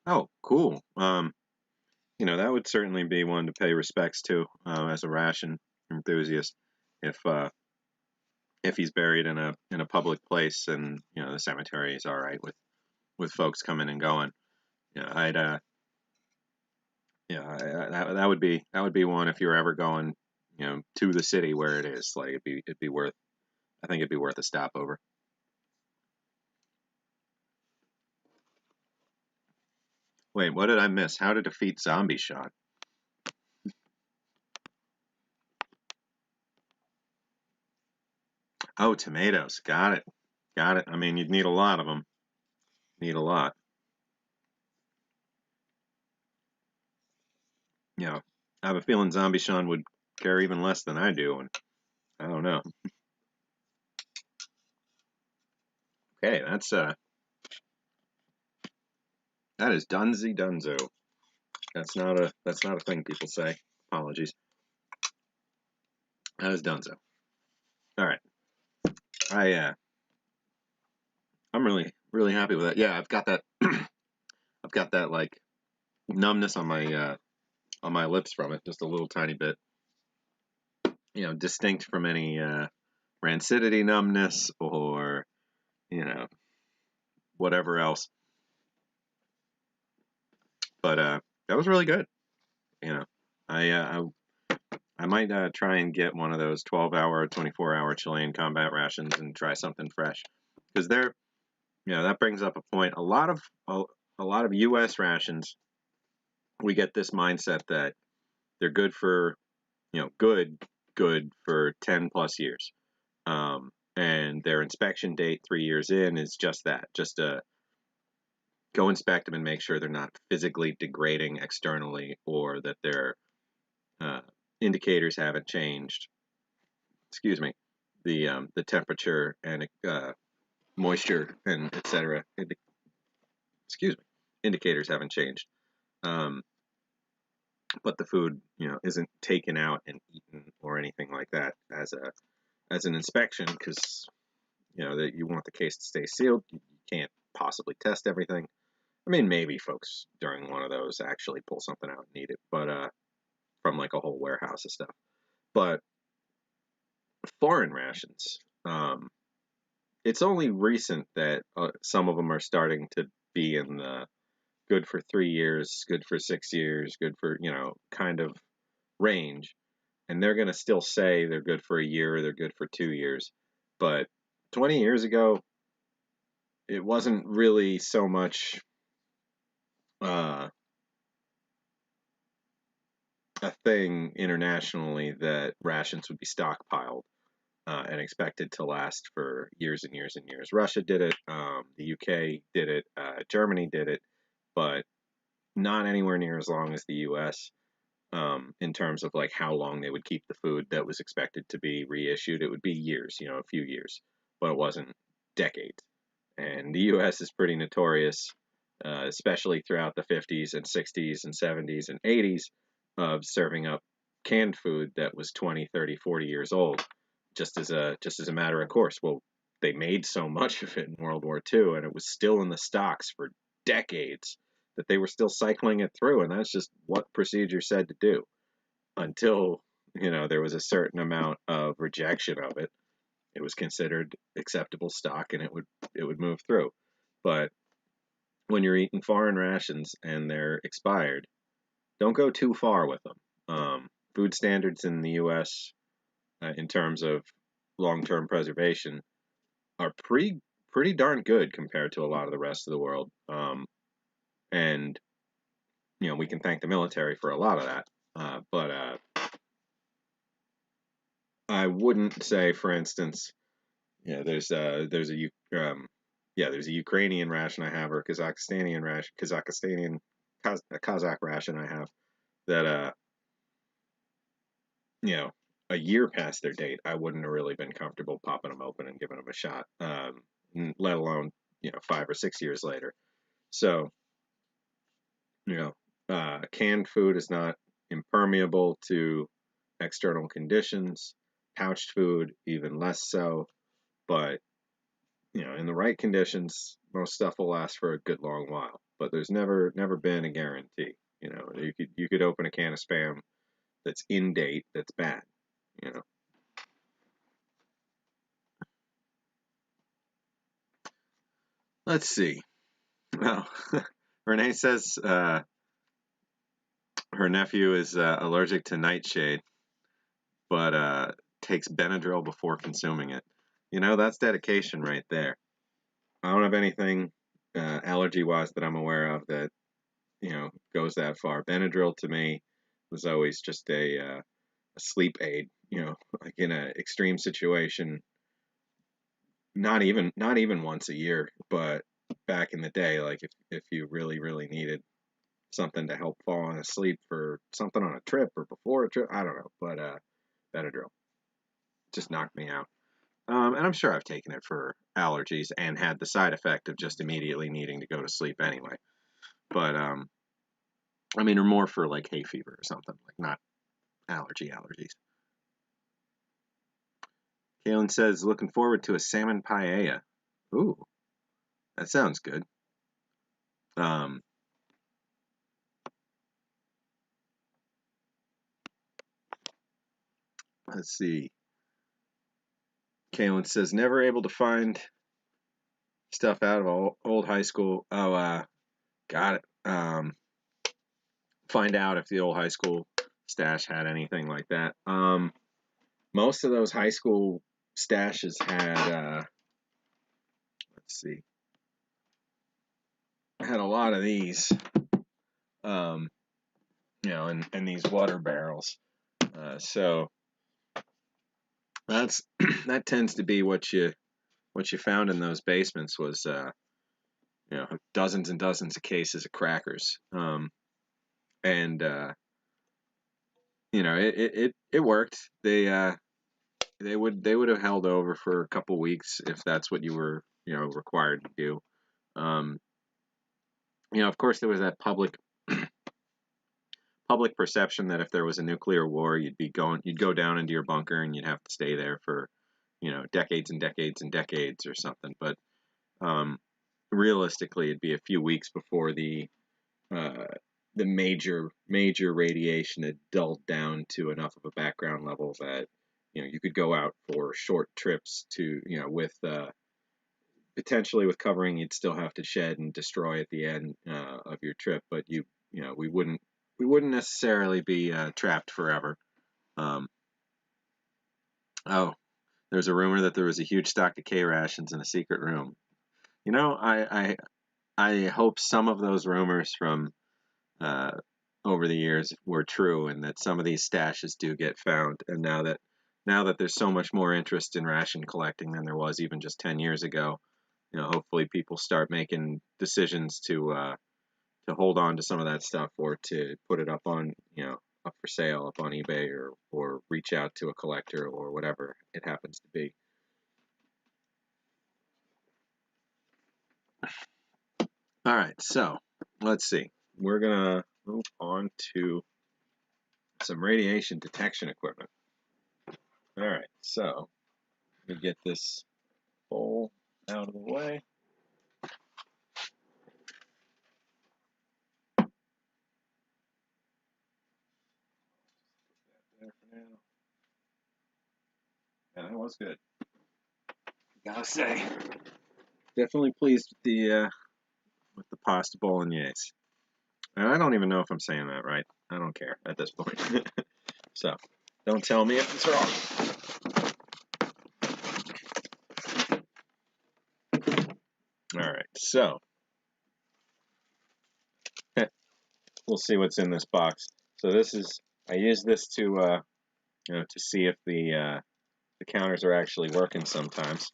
Oh, cool. That would certainly be one to pay respects to as a ration enthusiast if he's buried in a public place and the cemetery is all right with folks coming and going. I'd that would be one if you're ever going to the city where it is. Like it'd be worth. I think it'd be worth a stopover. Wait, what did I miss? How to defeat zombie shot? Oh, tomatoes. Got it. Got it. I mean, you'd need a lot of them. Need a lot. I have a feeling Zombie Sean would care even less than I do, and I don't know. Okay, that is Dunzy Dunzo. That's not a thing people say. Apologies. That is Dunzo. All right. I'm really happy with that. Yeah, I've got that. I've got that like numbness on my lips from it, just a little tiny bit. Distinct from any rancidity numbness or you know whatever else. But that was really good. You know, I I might try and get one of those 12-hour, 24-hour Chilean combat rations and try something fresh because that brings up a point. A lot of U.S. rations, we get this mindset that they're good for good for 10 plus years. And their inspection date 3 years in is just that, just to go inspect them and make sure they're not physically degrading externally or that their uh, indicators haven't changed. Excuse me, the temperature and moisture and etc. Excuse me, indicators haven't changed. Um, but the food, isn't taken out and eaten or anything like that as an inspection because that you want the case to stay sealed. You can't possibly test everything. I mean, maybe folks during one of those actually pull something out and eat it, but from like a whole warehouse of stuff. But foreign rations, it's only recent that some of them are starting to be in the good for 3 years, good for 6 years, good for kind of range, and they're going to still say they're good for a year, they're good for 2 years, but 20 years ago, it wasn't really so much uh, a thing internationally that rations would be stockpiled and expected to last for years and years and years. Russia did it, the UK did it, Germany did it, but not anywhere near as long as the US in terms of like how long they would keep the food that was expected to be reissued. It would be years, a few years, but it wasn't decades. And the US is pretty notorious, especially throughout the 50s and 60s and 70s and 80s, of serving up canned food that was 20, 30, 40 years old, just as a matter of course. Well, they made so much of it in World War II, and it was still in the stocks for decades that they were still cycling it through, and that's just what procedure said to do until there was a certain amount of rejection of it. It was considered acceptable stock, and it would move through. But when you're eating foreign rations and they're expired, don't go too far with them. Food standards in the U.S. In terms of long-term preservation are pretty darn good compared to a lot of the rest of the world. And we can thank the military for a lot of that. But I wouldn't say, for instance, there's a Ukrainian ration I have, or a Kazakhstanian ration, Kazakh ration I have that a year past their date, I wouldn't have really been comfortable popping them open and giving them a shot, let alone 5 or 6 years later. So canned food is not impermeable to external conditions. Pouched food, even less so. But in the right conditions, most stuff will last for a good long while. But there's never been a guarantee. You could open a can of Spam that's in date that's bad. Let's see. Well, Renee says her nephew is allergic to nightshade, but takes Benadryl before consuming it. That's dedication right there. I don't have anything allergy-wise that I'm aware of that goes that far. Benadryl to me was always just a sleep aid. Like in an extreme situation, not even once a year, but back in the day, like if you really needed something to help fall asleep for something on a trip or before a trip, I don't know, but Benadryl just knocked me out. And I'm sure I've taken it for allergies and had the side effect of just immediately needing to go to sleep anyway. But I mean, or more for like hay fever or something, like not allergies. Kaylin says, looking forward to a salmon paella. Ooh, that sounds good. Let's see. Kaylin says, never able to find stuff out of old high school. Oh, got it. Find out if the old high school stash had anything like that. Most of those high school stashes had, let's see, had a lot of these, and these water barrels. So that's that tends to be what you found in those basements was dozens and dozens of cases of crackers. And it worked. They would have held over for a couple weeks if that's what you were required to do. Of course there was that public perception that if there was a nuclear war, you'd go down into your bunker and you'd have to stay there for decades and decades and decades or something. But realistically, it'd be a few weeks before the major radiation had dulled down to enough of a background level that you could go out for short trips to with potentially with covering you'd still have to shed and destroy at the end of your trip, but we wouldn't necessarily be trapped forever. Oh, there's a rumor that there was a huge stock of K rations in a secret room. I hope some of those rumors from over the years were true, and that some of these stashes do get found. And now that there's so much more interest in ration collecting than there was even just 10 years ago, hopefully people start making decisions to hold on to some of that stuff, or to put it up on up for sale up on eBay, or reach out to a collector or whatever it happens to be. All right, so let's see. We're gonna move on to some radiation detection equipment. All right, so let me get this bowl out of the way. There for now. Yeah, that was good. Gotta say, definitely pleased with the pasta bolognese. And I don't even know if I'm saying that right. I don't care at this point. So, don't tell me if it's wrong. Alright, so we'll see what's in this box. So this is, I use this to, to see if the counters are actually working sometimes.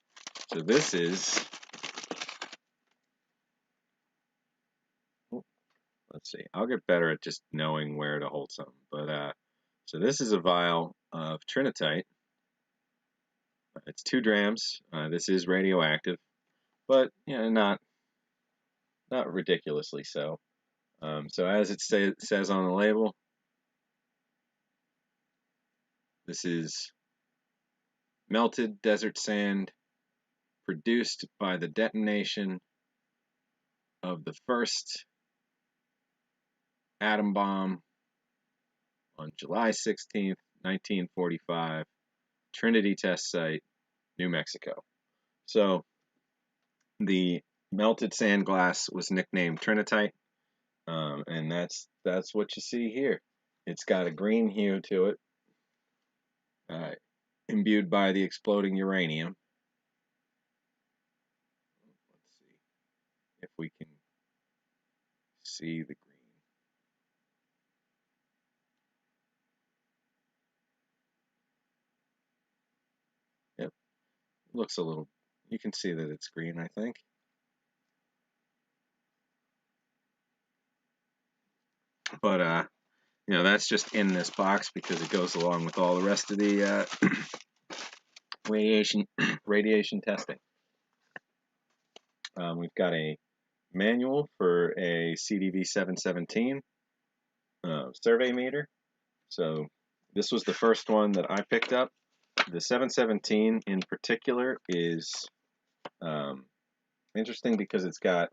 So this is, let's see, I'll get better at just knowing where to hold something. But so this is a vial of trinitite. It's 2 grams. This is radioactive, but not ridiculously so. So as it says on the label, this is melted desert sand produced by the detonation of the first atom bomb on July 16th, 1945, Trinity Test Site, New Mexico. So the melted sand glass was nicknamed trinitite, and that's what you see here. It's got a green hue to it, imbued by the exploding uranium. Let's see if we can see the green. Yep, looks a little, you can see that it's green, I think. But that's just in this box because it goes along with all the rest of the radiation testing. We've got a manual for a CDV 717 survey meter. So this was the first one that I picked up. The 717 in particular is interesting because it's got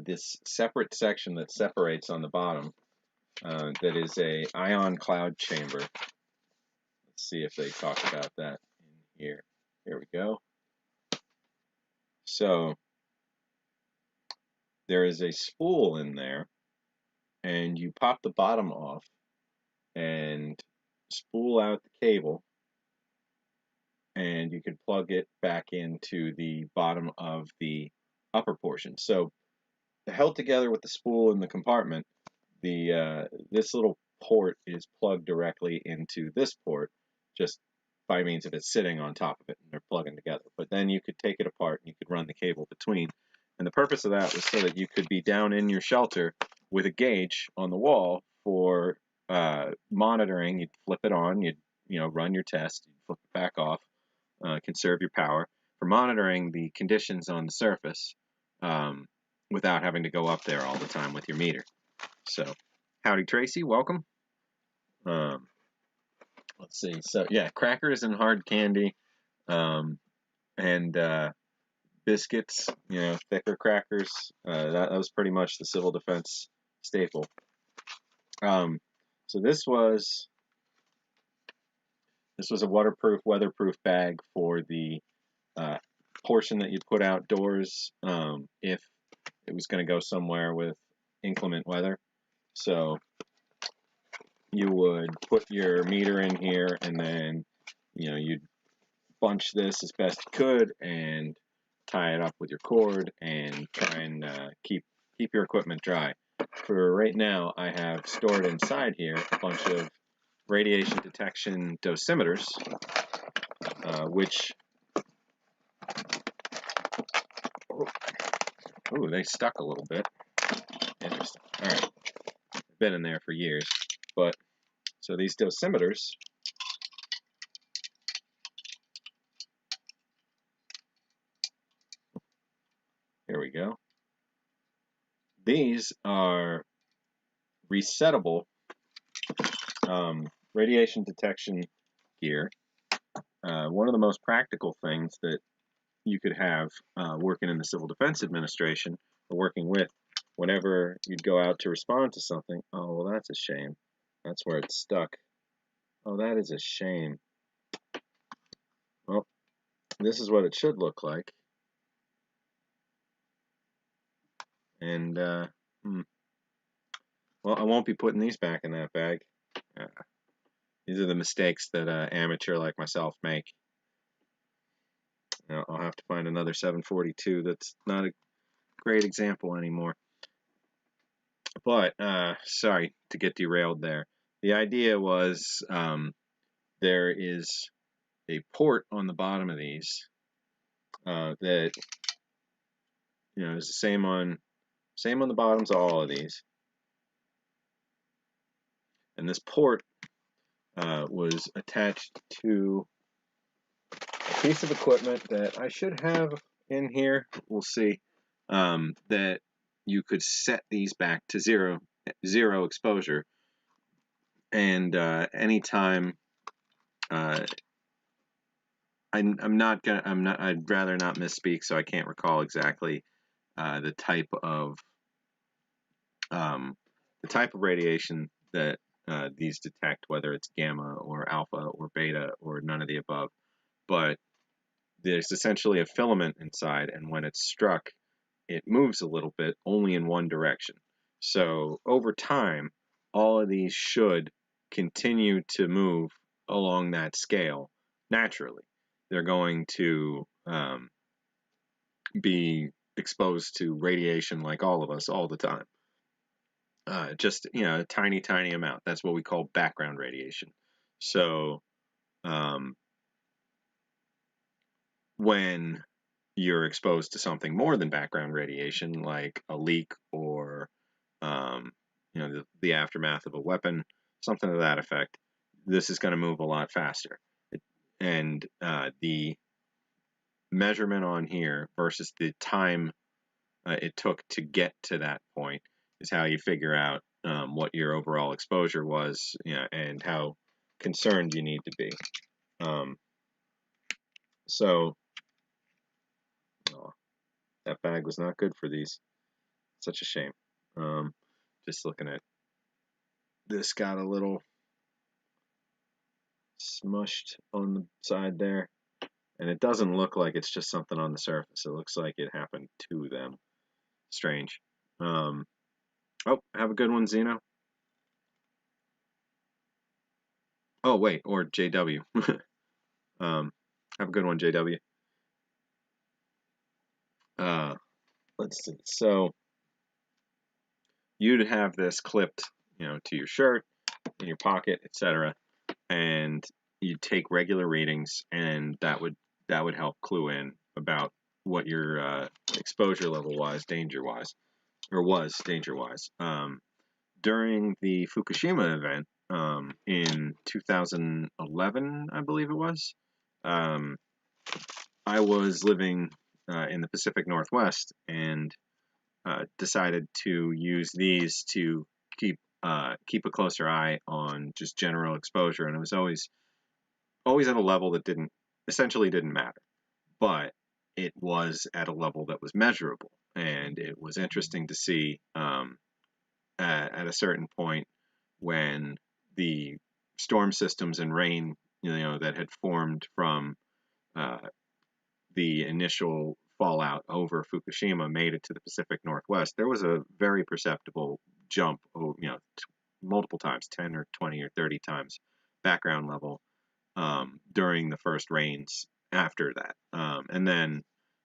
this separate section that separates on the bottom that is a ion cloud chamber. Let's see if they talk about that in here. Here we go. So there is a spool in there, and you pop the bottom off and spool out the cable, and you could plug it back into the bottom of the upper portion. So held together with the spool in the compartment, this little port is plugged directly into this port, just by means of it sitting on top of it, and they're plugging together. But then you could take it apart and you could run the cable between. And the purpose of that was so that you could be down in your shelter with a gauge on the wall for monitoring. You'd flip it on, you'd run your test, you'd flip it back off, conserve your power for monitoring the conditions on the surface without having to go up there all the time with your meter. So, howdy Tracy, welcome. Let's see. So yeah, crackers and hard candy, and biscuits. Thicker crackers. That was pretty much the civil defense staple. So this was a waterproof, weatherproof bag for the portion that you'd put outdoors if it was going to go somewhere with inclement weather. So you would put your meter in here, and then you'd bunch this as best you could and tie it up with your cord and try and keep your equipment dry. For right now, I have stored inside here a bunch of radiation detection dosimeters, which they stuck a little bit. Interesting. All right, I've been in there for years, but so these dosimeters. Here we go. These are resettable radiation detection gear. One of the most practical things that you could have working in the Civil Defense Administration or working with whenever you'd go out to respond to something. Oh, well, that's a shame. That's where it's stuck. Oh, that is a shame. Well, this is what it should look like. And well, I won't be putting these back in that bag. These are the mistakes that amateur like myself make. I'll have to find another 742 that's not a great example anymore. But sorry to get derailed there. The idea was there is a port on the bottom of these that is the same on the bottoms of all of these, and this port was attached to a piece of equipment that I should have in here. We'll see. That you could set these back to zero exposure, and anytime I'd rather not misspeak, so I can't recall exactly the type of radiation that these detect, whether it's gamma or alpha or beta or none of the above. But there's essentially a filament inside, and when it's struck, it moves a little bit, only in one direction. So over time, all of these should continue to move along that scale naturally. They're going to be exposed to radiation like all of us all the time. Just a tiny amount. That's what we call background radiation. So when you're exposed to something more than background radiation, like a leak or the aftermath of a weapon, something to that effect, this is going to move a lot faster. And the measurement on here versus the time it took to get to that point is how you figure out what your overall exposure was, and how concerned you need to be. So that bag was not good for these. Such a shame. Just looking at this, got a little smushed on the side there, and it doesn't look like it's just something on the surface. It looks like it happened to them. Strange. Oh, have a good one, Zeno. Oh, wait, or JW. Have a good one, JW. Let's see. So you'd have this clipped, to your shirt, in your pocket, etc., and you'd take regular readings, and that would help clue in about what your exposure level was, danger-wise. During the Fukushima event in 2011, I believe it was, I was living in the Pacific Northwest, and decided to use these to keep a closer eye on just general exposure, and it was always at a level that essentially didn't matter, but it was at a level that was measurable, and it was interesting to see at a certain point when the storm systems and rain, that had formed from the initial fallout over Fukushima made it to the Pacific Northwest, there was a very perceptible jump, multiple times, 10 or 20 or 30 times background level during the first rains after that. And then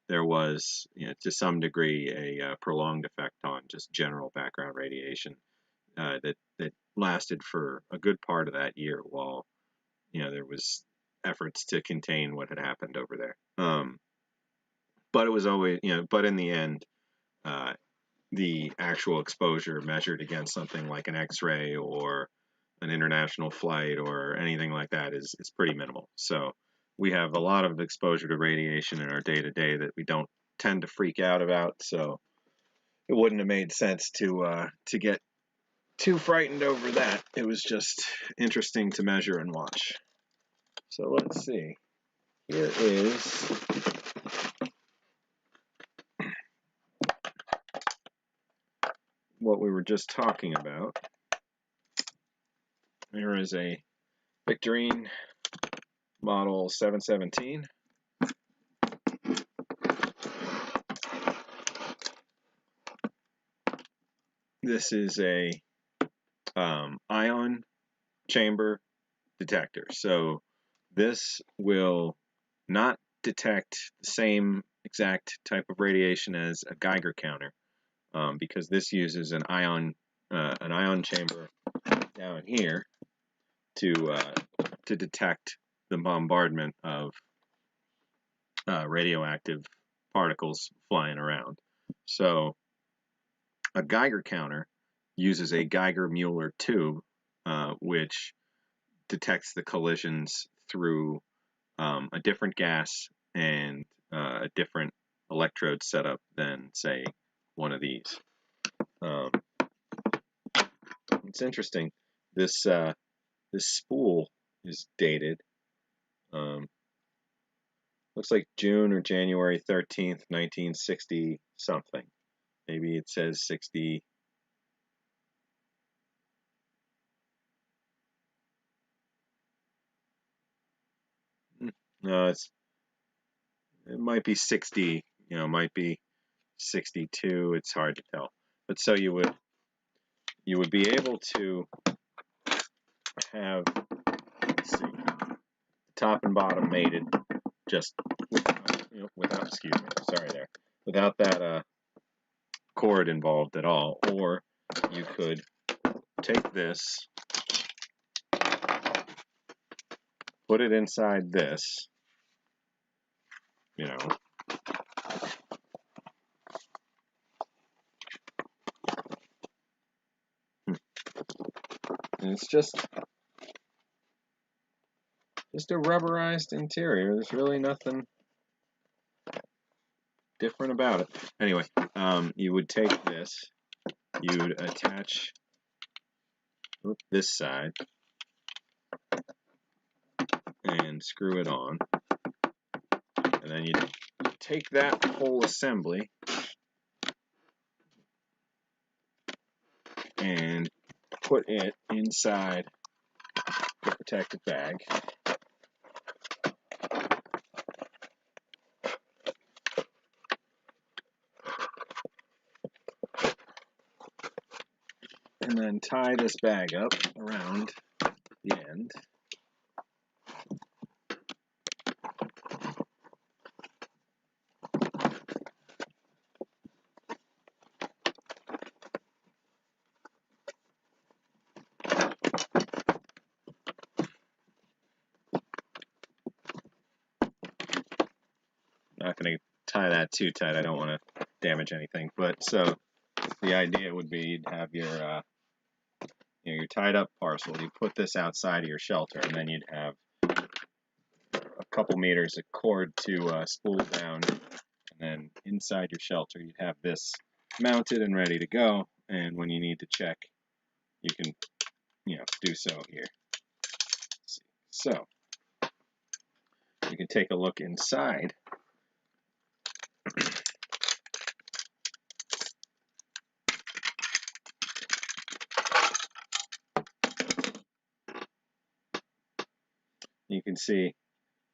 there was, to some degree, a prolonged effect on just general background radiation that lasted for a good part of that year while, there was efforts to contain what had happened over there. But it was always, but in the end, the actual exposure measured against something like an X-ray or an international flight or anything like that is pretty minimal. So we have a lot of exposure to radiation in our day-to-day that we don't tend to freak out about. So it wouldn't have made sense to get too frightened over that. It was just interesting to measure and watch. So let's see. Here is what we were just talking about. There is a Victorine model 717. this is a ion chamber detector. So this will not detect the same exact type of radiation as a Geiger counter, because this uses an ion chamber down here to detect the bombardment of radioactive particles flying around. So a Geiger counter uses a Geiger-Müller tube, which detects the collisions through a different gas and a different electrode setup than, say, one of these. It's interesting. This spool is dated. Looks like June or January 13th, 1960 something. Maybe it says 60. No, it might be 60. It might be 62. It's hard to tell. But so you would be able to have, let's see, top and bottom mated, just without excuse me, sorry there, without that cord involved at all. Or you could take this, put it inside this, and it's just a rubberized interior. There's really nothing different about it. Anyway, you would take this, you'd attach this side and screw it on, and then you take that whole assembly and put it inside the protective bag. And then tie this bag up around the end. Not going to tie that too tight. I don't want to damage anything. But so the idea would be you'd have your your tied up parcel. You put this outside of your shelter, and then you'd have a couple meters of cord to spool down, and then inside your shelter you'd have this mounted and ready to go. And when you need to check, you can do so here. So you can take a look inside. You can see,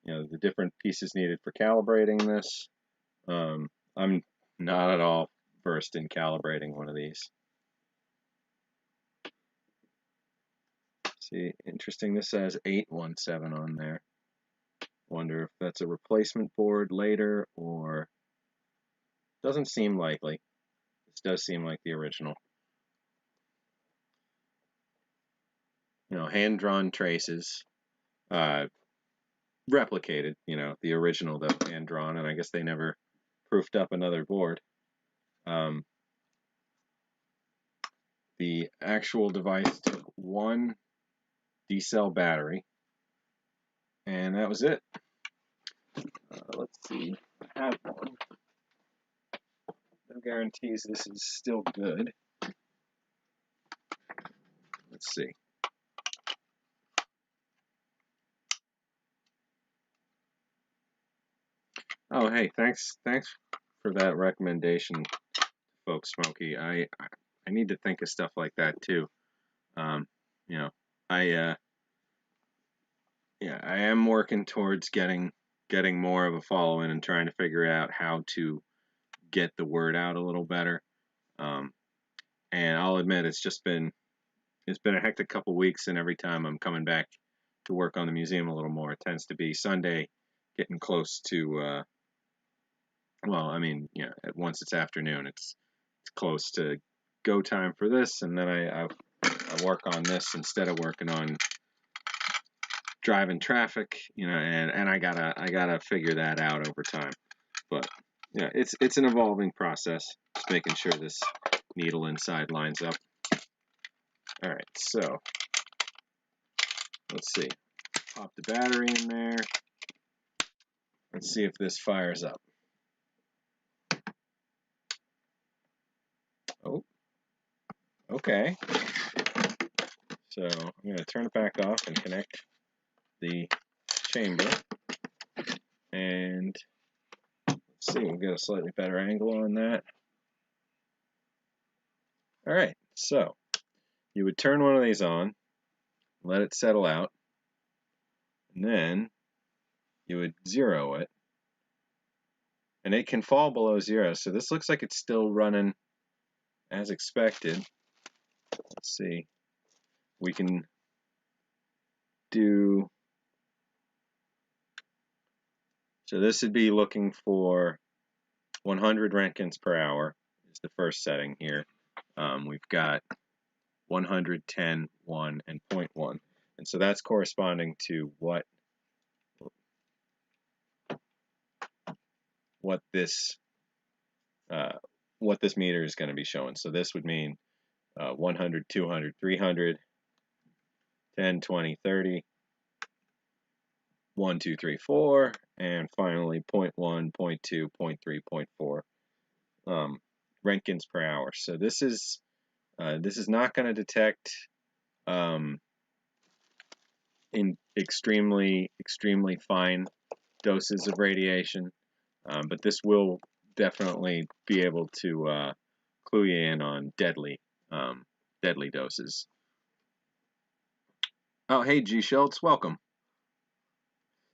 the different pieces needed for calibrating this. I'm not at all versed in calibrating one of these. See, interesting. This says 817 on there. Wonder if that's a replacement board later, or doesn't seem likely. This does seem like the original. Hand-drawn traces. Replicated, the original that was hand-drawn, and I guess they never proofed up another board. The actual device took one D-cell battery, and that was it. Let's see, I have one. No guarantees this is still good. Let's see. Oh, hey, thanks for that recommendation, folks. Smokey. I need to think of stuff like that too. I am working towards getting more of a following and trying to figure out how to get the word out a little better. and I'll admit it's been a hectic couple weeks, and every time I'm coming back to work on the museum a little more, it tends to be Sunday, getting close to well, I mean, once it's afternoon, it's close to go time for this, and then I work on this instead of working on driving traffic, and I gotta figure that out over time. But yeah, it's an evolving process, just making sure this needle inside lines up. All right, so let's see. Pop the battery in there. Let's see if this fires up. Oh, okay. So I'm going to turn it back off and connect the chamber. And let's see, we'll get a slightly better angle on that. All right, so you would turn one of these on, let it settle out, and then you would zero it. And it can fall below 0, so this looks like it's still running as expected. Let's see. We can do, so this would be looking for 100 Roentgens per hour is the first setting here. We've got 110, 1, and 0.1. And so that's corresponding to what this meter is going to be showing. So this would mean 100, 200, 300, 10, 20, 30, 1, 2, 3, 4, and finally 0.1, 0.2, 0.3, 0.4 Roentgens per hour. So this is not going to detect in extremely fine doses of radiation, but this will definitely be able to clue you in on deadly doses. Oh, hey G Schultz, welcome.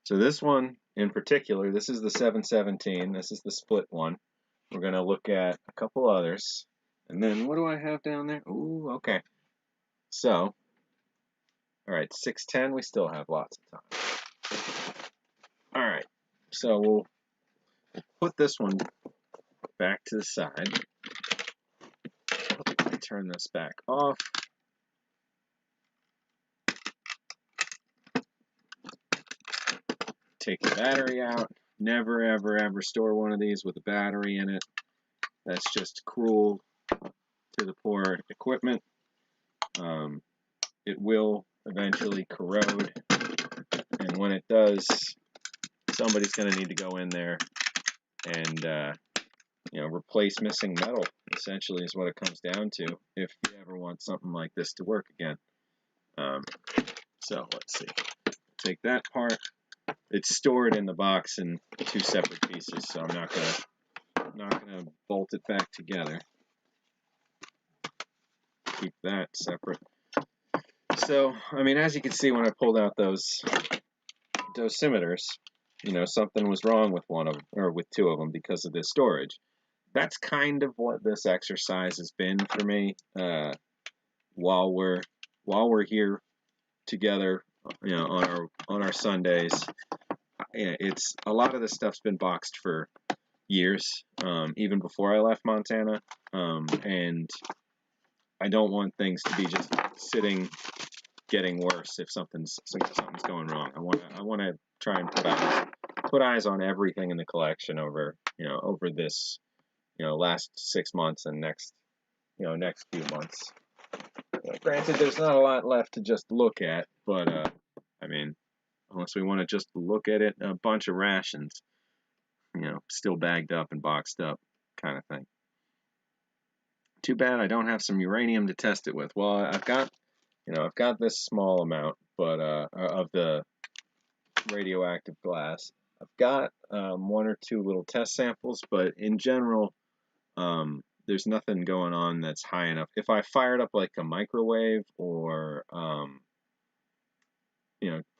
So this one in particular, this is the 717. This is the split one. We're going to look at a couple others. And then what do I have down there? Ooh, okay. So, all right, 610, we still have lots of time. All right, so we'll put this one back to the side. Turn this back off. Take the battery out. Never, ever, ever store one of these with a battery in it. That's just cruel to the poor equipment. It will eventually corrode, and when it does, somebody's going to need to go in there and replace missing metal. Essentially, is what it comes down to if you ever want something like this to work again. So let's see. Take that part. It's stored in the box in 2 separate pieces, so I'm not gonna bolt it back together. Keep that separate. So, I mean, as you can see when I pulled out those dosimeters, something was wrong with one of them, or with 2 of them because of this storage. That's kind of what this exercise has been for me. While we're here together, on our Sundays, it's a lot of this stuff's been boxed for years, even before I left Montana, and I don't want things to be just sitting, getting worse if something's going wrong. I want to try and put eyes on everything in the collection over this last 6 months and next few months. Granted, there's not a lot left to just look at, but I mean, unless we want to just look at it, a bunch of rations, still bagged up and boxed up, kind of thing. Too bad I don't have some uranium to test it with. Well, I've got this small amount, but of the radioactive glass. I've got 1 or 2 little test samples, but in general, there's nothing going on that's high enough. If I fired up like a microwave or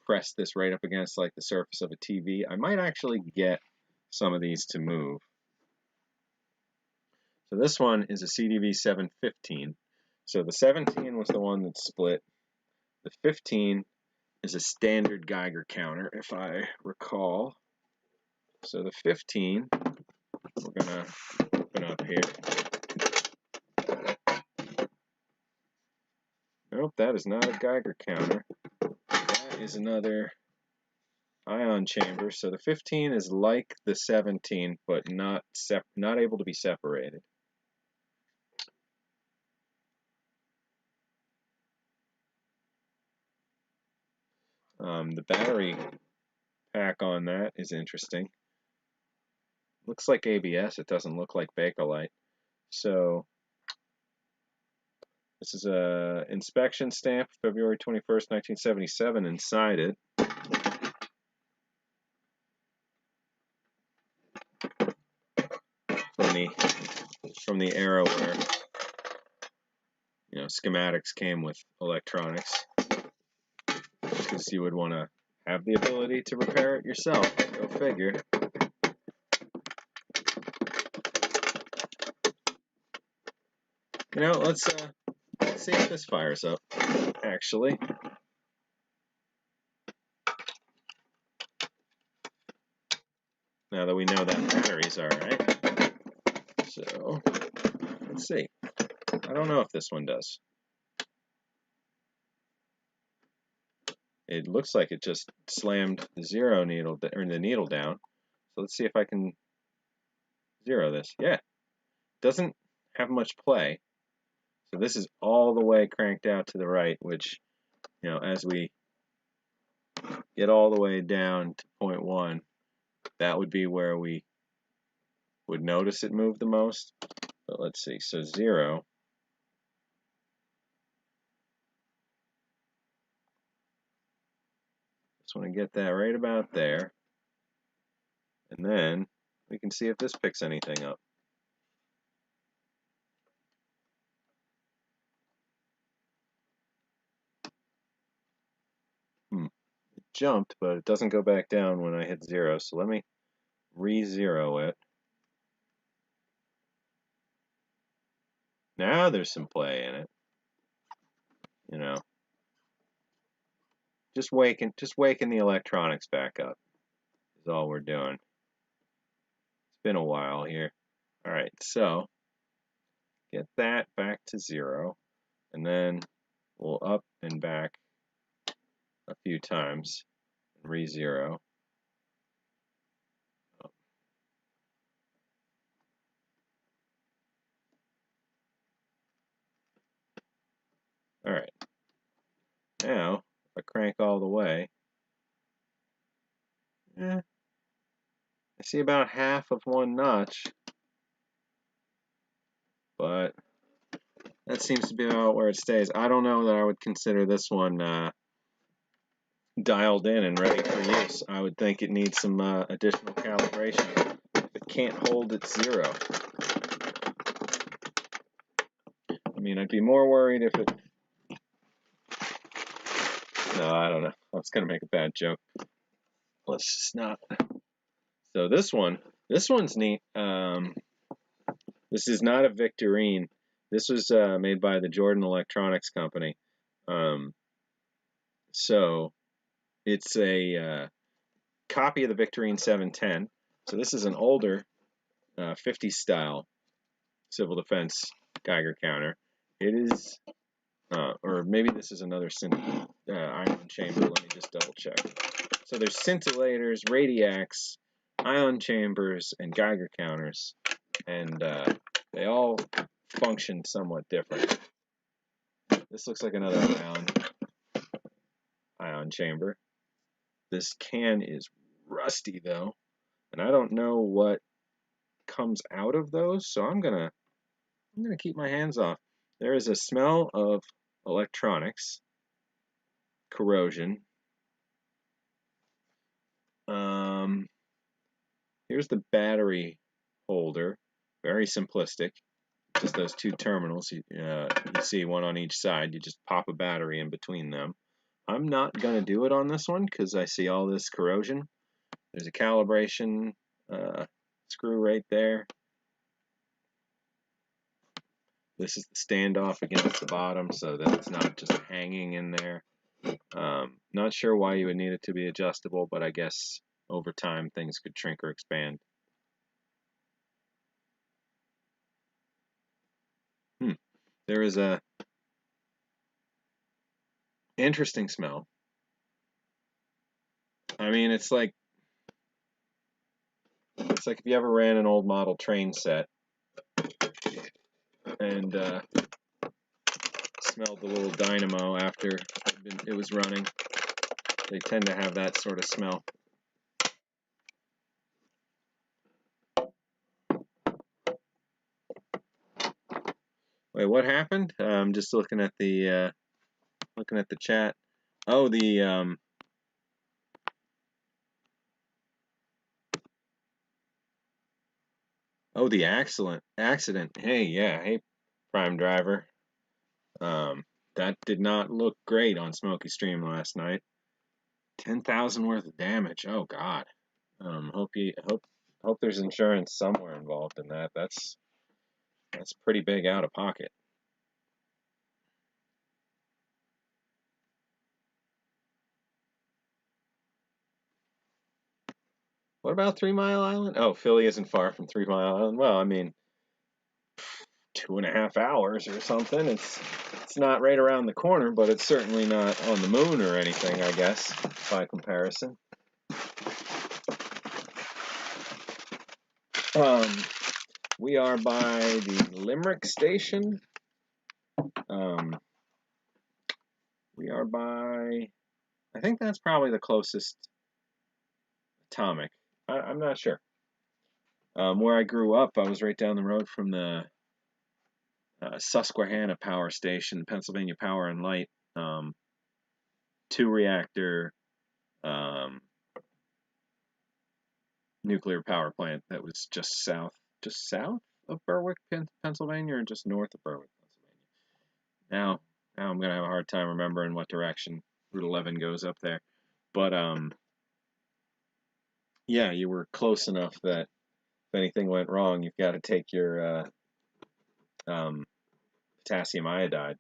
press this right up against like the surface of a TV, I might actually get some of these to move. So this one is a CDV 715. So the 17 was the one that split. The 15 is a standard Geiger counter, if I recall. So the 15, we're going to open up here. Nope, that is not a Geiger counter. That is another ion chamber. So the 15 is like the 17, but not able to be separated. The battery pack on that is interesting. Looks like ABS. It doesn't look like Bakelite. So this is a inspection stamp, February 21st, 1977. Inside it, from the era where schematics came with electronics, because you would want to have the ability to repair it yourself. Go figure. Let's see if this fires up, actually. Now that we know that battery's alright. So, let's see. I don't know if this one does. It looks like it just slammed the zero needle, or the needle down. So let's see if I can zero this. Yeah. Doesn't have much play. So this is all the way cranked out to the right, which, as we get all the way down to 0.1, that would be where we would notice it move the most. But let's see. So 0. Just want to get that right about there. And then we can see if this picks anything up. It jumped, but it doesn't go back down when I hit 0. So let me re-zero it. Now there's some play in it. Just waking the electronics back up is all we're doing. It's been a while here. All right, so get that back to 0, and then we'll up and back a few times and re-zero. All right. Now, if I crank all the way, I see about half of one notch, but that seems to be about where it stays. I don't know that I would consider this one dialed in and ready for use. I would think it needs some additional calibration. If it can't hold its 0. I mean, I'd be more worried if it... No, I don't know. I was going to make a bad joke. Let's just not. So this one's neat. This is not a Victorine. This was made by the Jordan Electronics Company. So it's a copy of the Victorine 710. So this is an older 50s style civil defense Geiger counter. It is, or maybe this is another ion chamber. Let me just double check. So there's scintillators, radiacs, ion chambers, and Geiger counters, and they all function somewhat different. This looks like another ion chamber. This can is rusty though, and I don't know what comes out of those, so I'm gonna keep my hands off. There is a smell of electronics, corrosion. Here's the battery holder, very simplistic. Just those two terminals. You see one on each side. You just pop a battery in between them. I'm not going to do it on this one because I see all this corrosion. There's a calibration screw right there. This is the standoff against the bottom so that it's not just hanging in there. Not sure why you would need it to be adjustable, but I guess over time things could shrink or expand. There is a interesting smell. I mean, it's like if you ever ran an old model train set and smelled the little dynamo after it was running. They tend to have that sort of smell. Wait, what happened? I'm just looking at the chat. Oh, the accident. Hey, yeah, hey, Prime Driver. That did not look great on Smoky Stream last night. 10,000 worth of damage. Oh God. Hope there's insurance somewhere involved in that. That's pretty big out of pocket. What about 3 Mile Island? Oh, Philly isn't far from 3 Mile Island. Well, I mean, 2.5 hours or something. It's not right around the corner, but it's certainly not on the moon or anything, I guess, by comparison. We are by the Limerick station. We are by, I think that's probably the closest atomic. I'm not sure. Where I grew up, I was right down the road from the Susquehanna Power Station, Pennsylvania Power and Light, 2-reactor nuclear power plant that was just south of Berwick, Pennsylvania, or just north of Berwick, Pennsylvania. Now I'm gonna have a hard time remembering what direction Route 11 goes up there, but yeah, you were close enough that if anything went wrong, you've got to take your potassium iodide.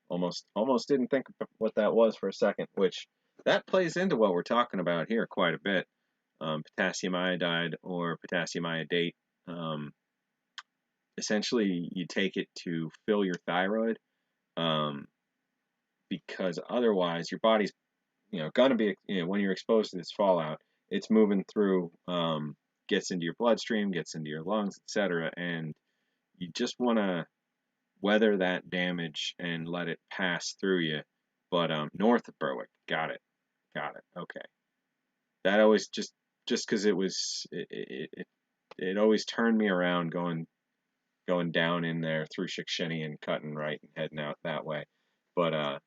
Almost didn't think what that was for a second, which that plays into what we're talking about here quite a bit. Potassium iodide or potassium iodate. Essentially, you take it to fill your thyroid, because otherwise your body's gonna be, when you're exposed to this fallout, it's moving through, gets into your bloodstream, gets into your lungs, etc., and you just want to weather that damage and let it pass through you. But north of Berwick, got it, okay. That always just because it always turned me around going down in there through Shikshinny and cutting right and heading out that way. But it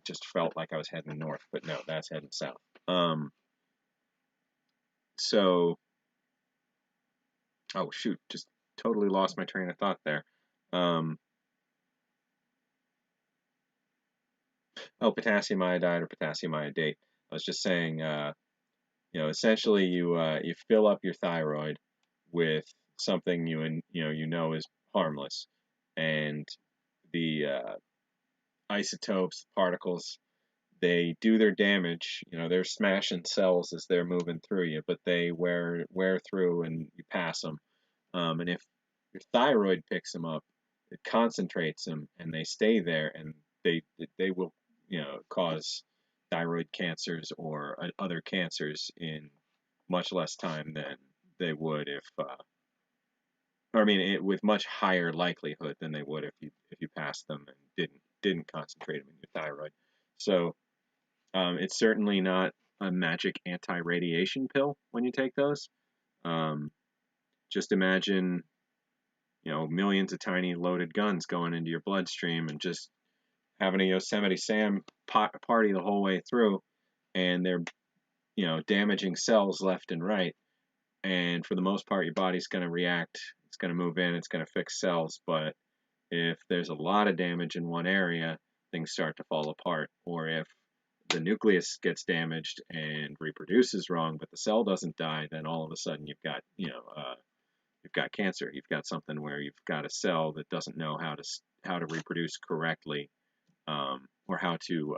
just felt like I was heading north. But no, that's heading south. So, oh shoot, just totally lost my train of thought there. Potassium iodide or potassium iodate. I was just saying, essentially you fill up your thyroid with something you know is harmless, and the isotopes, particles, they do their damage. They're smashing cells as they're moving through you, but they wear through and you pass them. And if your thyroid picks them up, it concentrates them, and they stay there, and they will cause thyroid cancers or other cancers in much less time than they would if with much higher likelihood than they would if you passed them and didn't concentrate them in your thyroid. So it's certainly not a magic anti-radiation pill when you take those. Just imagine, millions of tiny loaded guns going into your bloodstream and just having a Yosemite Sam party the whole way through, and they're, damaging cells left and right. And for the most part, your body's going to react. It's going to move in. It's going to fix cells. But if there's a lot of damage in one area, things start to fall apart. Or if the nucleus gets damaged and reproduces wrong, but the cell doesn't die, then all of a sudden you've got you've got cancer. You've got something where you've got a cell that doesn't know how to reproduce correctly, or how to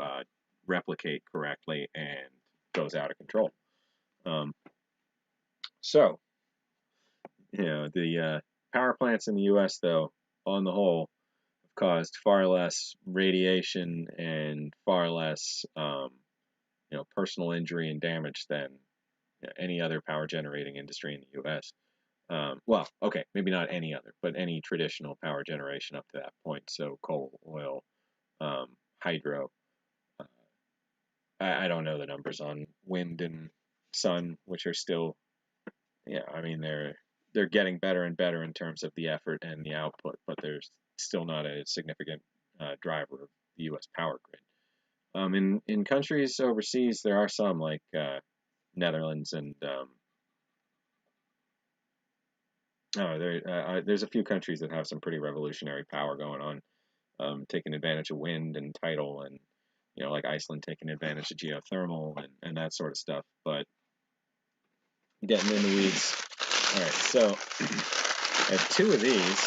replicate correctly, and goes out of control. So, the power plants in the U.S., though, on the whole, have caused far less radiation and far less, personal injury and damage than any other power generating industry in the U.S. Well, okay, maybe not any other, but any traditional power generation up to that point. So coal, oil, hydro. I don't know the numbers on wind and sun, which are still, I mean, they're getting better and better in terms of the effort and the output, but there's still not a significant driver of the U.S. power grid. In countries overseas, there are some like Netherlands and there's a few countries that have some pretty revolutionary power going on, taking advantage of wind and tidal, and like Iceland taking advantage of geothermal and that sort of stuff. But getting in the weeds. All right, so I have two of these.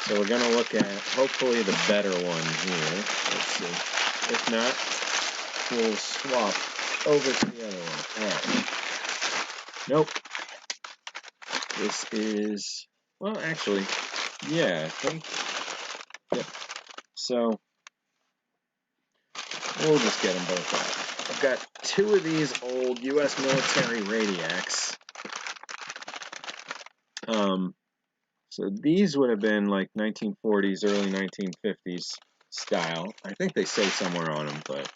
So we're going to look at hopefully the better one here. Let's see. If not, we'll swap over to the other one. All right. Nope. This is, well, actually, yeah, I think. Yep. So we'll just get them both out. I've got two of these old U.S. military radiacs. So these would have been like 1940s, early 1950s style. I think they say somewhere on them, but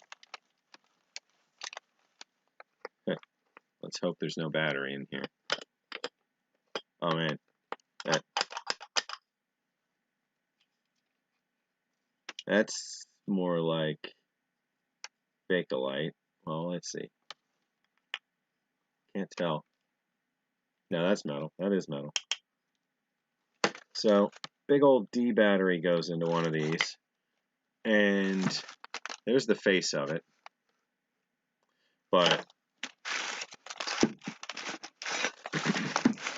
let's hope there's no battery in here. Oh man, that's more like Bakelite. Well, let's see. Can't tell. No, that's metal. That is metal. So, big old D battery goes into one of these, and there's the face of it. But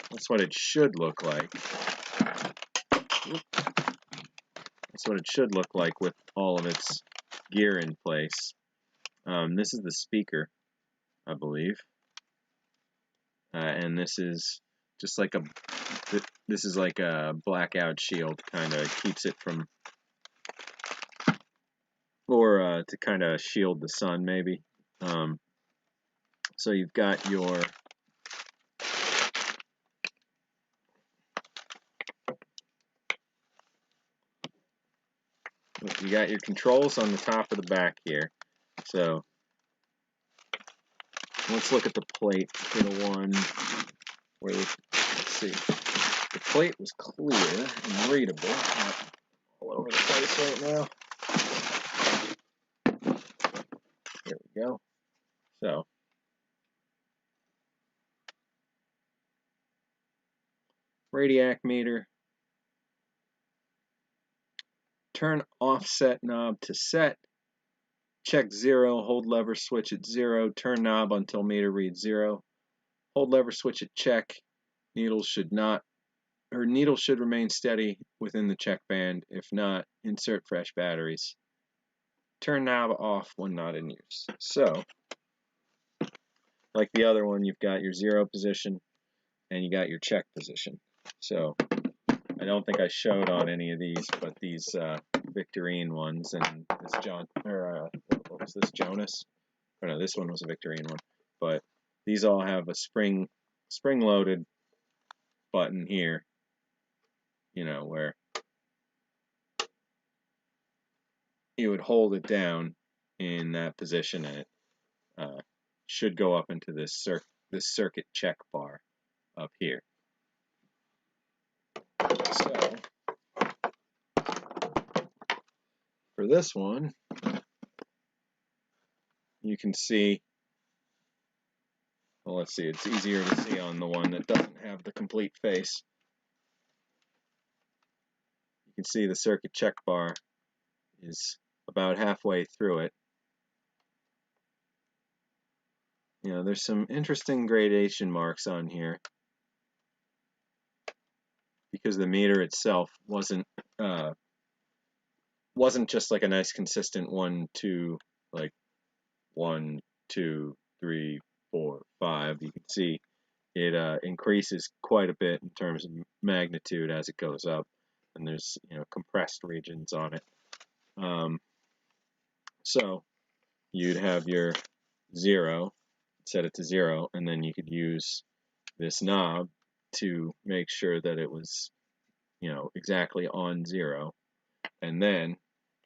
that's what it should look like. That's what it should look like with all of its gear in place. This is the speaker, I believe. And this is just like a blackout shield, kind of keeps it from, or to kind of shield the sun maybe. So you've got your controls on the top of the back here. So let's look at the plate for the one where, let's see, the plate was clear and readable. Not all over the place right now. There we go. So radiac meter. Turn offset knob to set. Check 0. Hold lever switch at 0. Turn knob until meter reads 0. Hold lever switch at check. Needles should remain steady within the check band. If not, insert fresh batteries. Turn knob off when not in use. So, like the other one, you've got your 0 position and you got your check position. So, I don't think I showed on any of these, but these Victorine ones and this what was this, Jonas? Oh no, this one was a Victorine one. But these all have a spring-loaded button here, where you would hold it down in that position, and it should go up into this circuit check bar up here. So for this one, you can see, well, let's see, it's easier to see on the one that doesn't have the complete face. You can see the circuit check bar is about halfway through it. There's some interesting gradation marks on here. because the meter itself wasn't just like a nice consistent 1, 2, like 1, 2, 3, 4, 5. You can see it increases quite a bit in terms of magnitude as it goes up, and there's compressed regions on it. So you'd have your 0, set it to 0, and then you could use this knob to make sure that it was exactly on 0, and then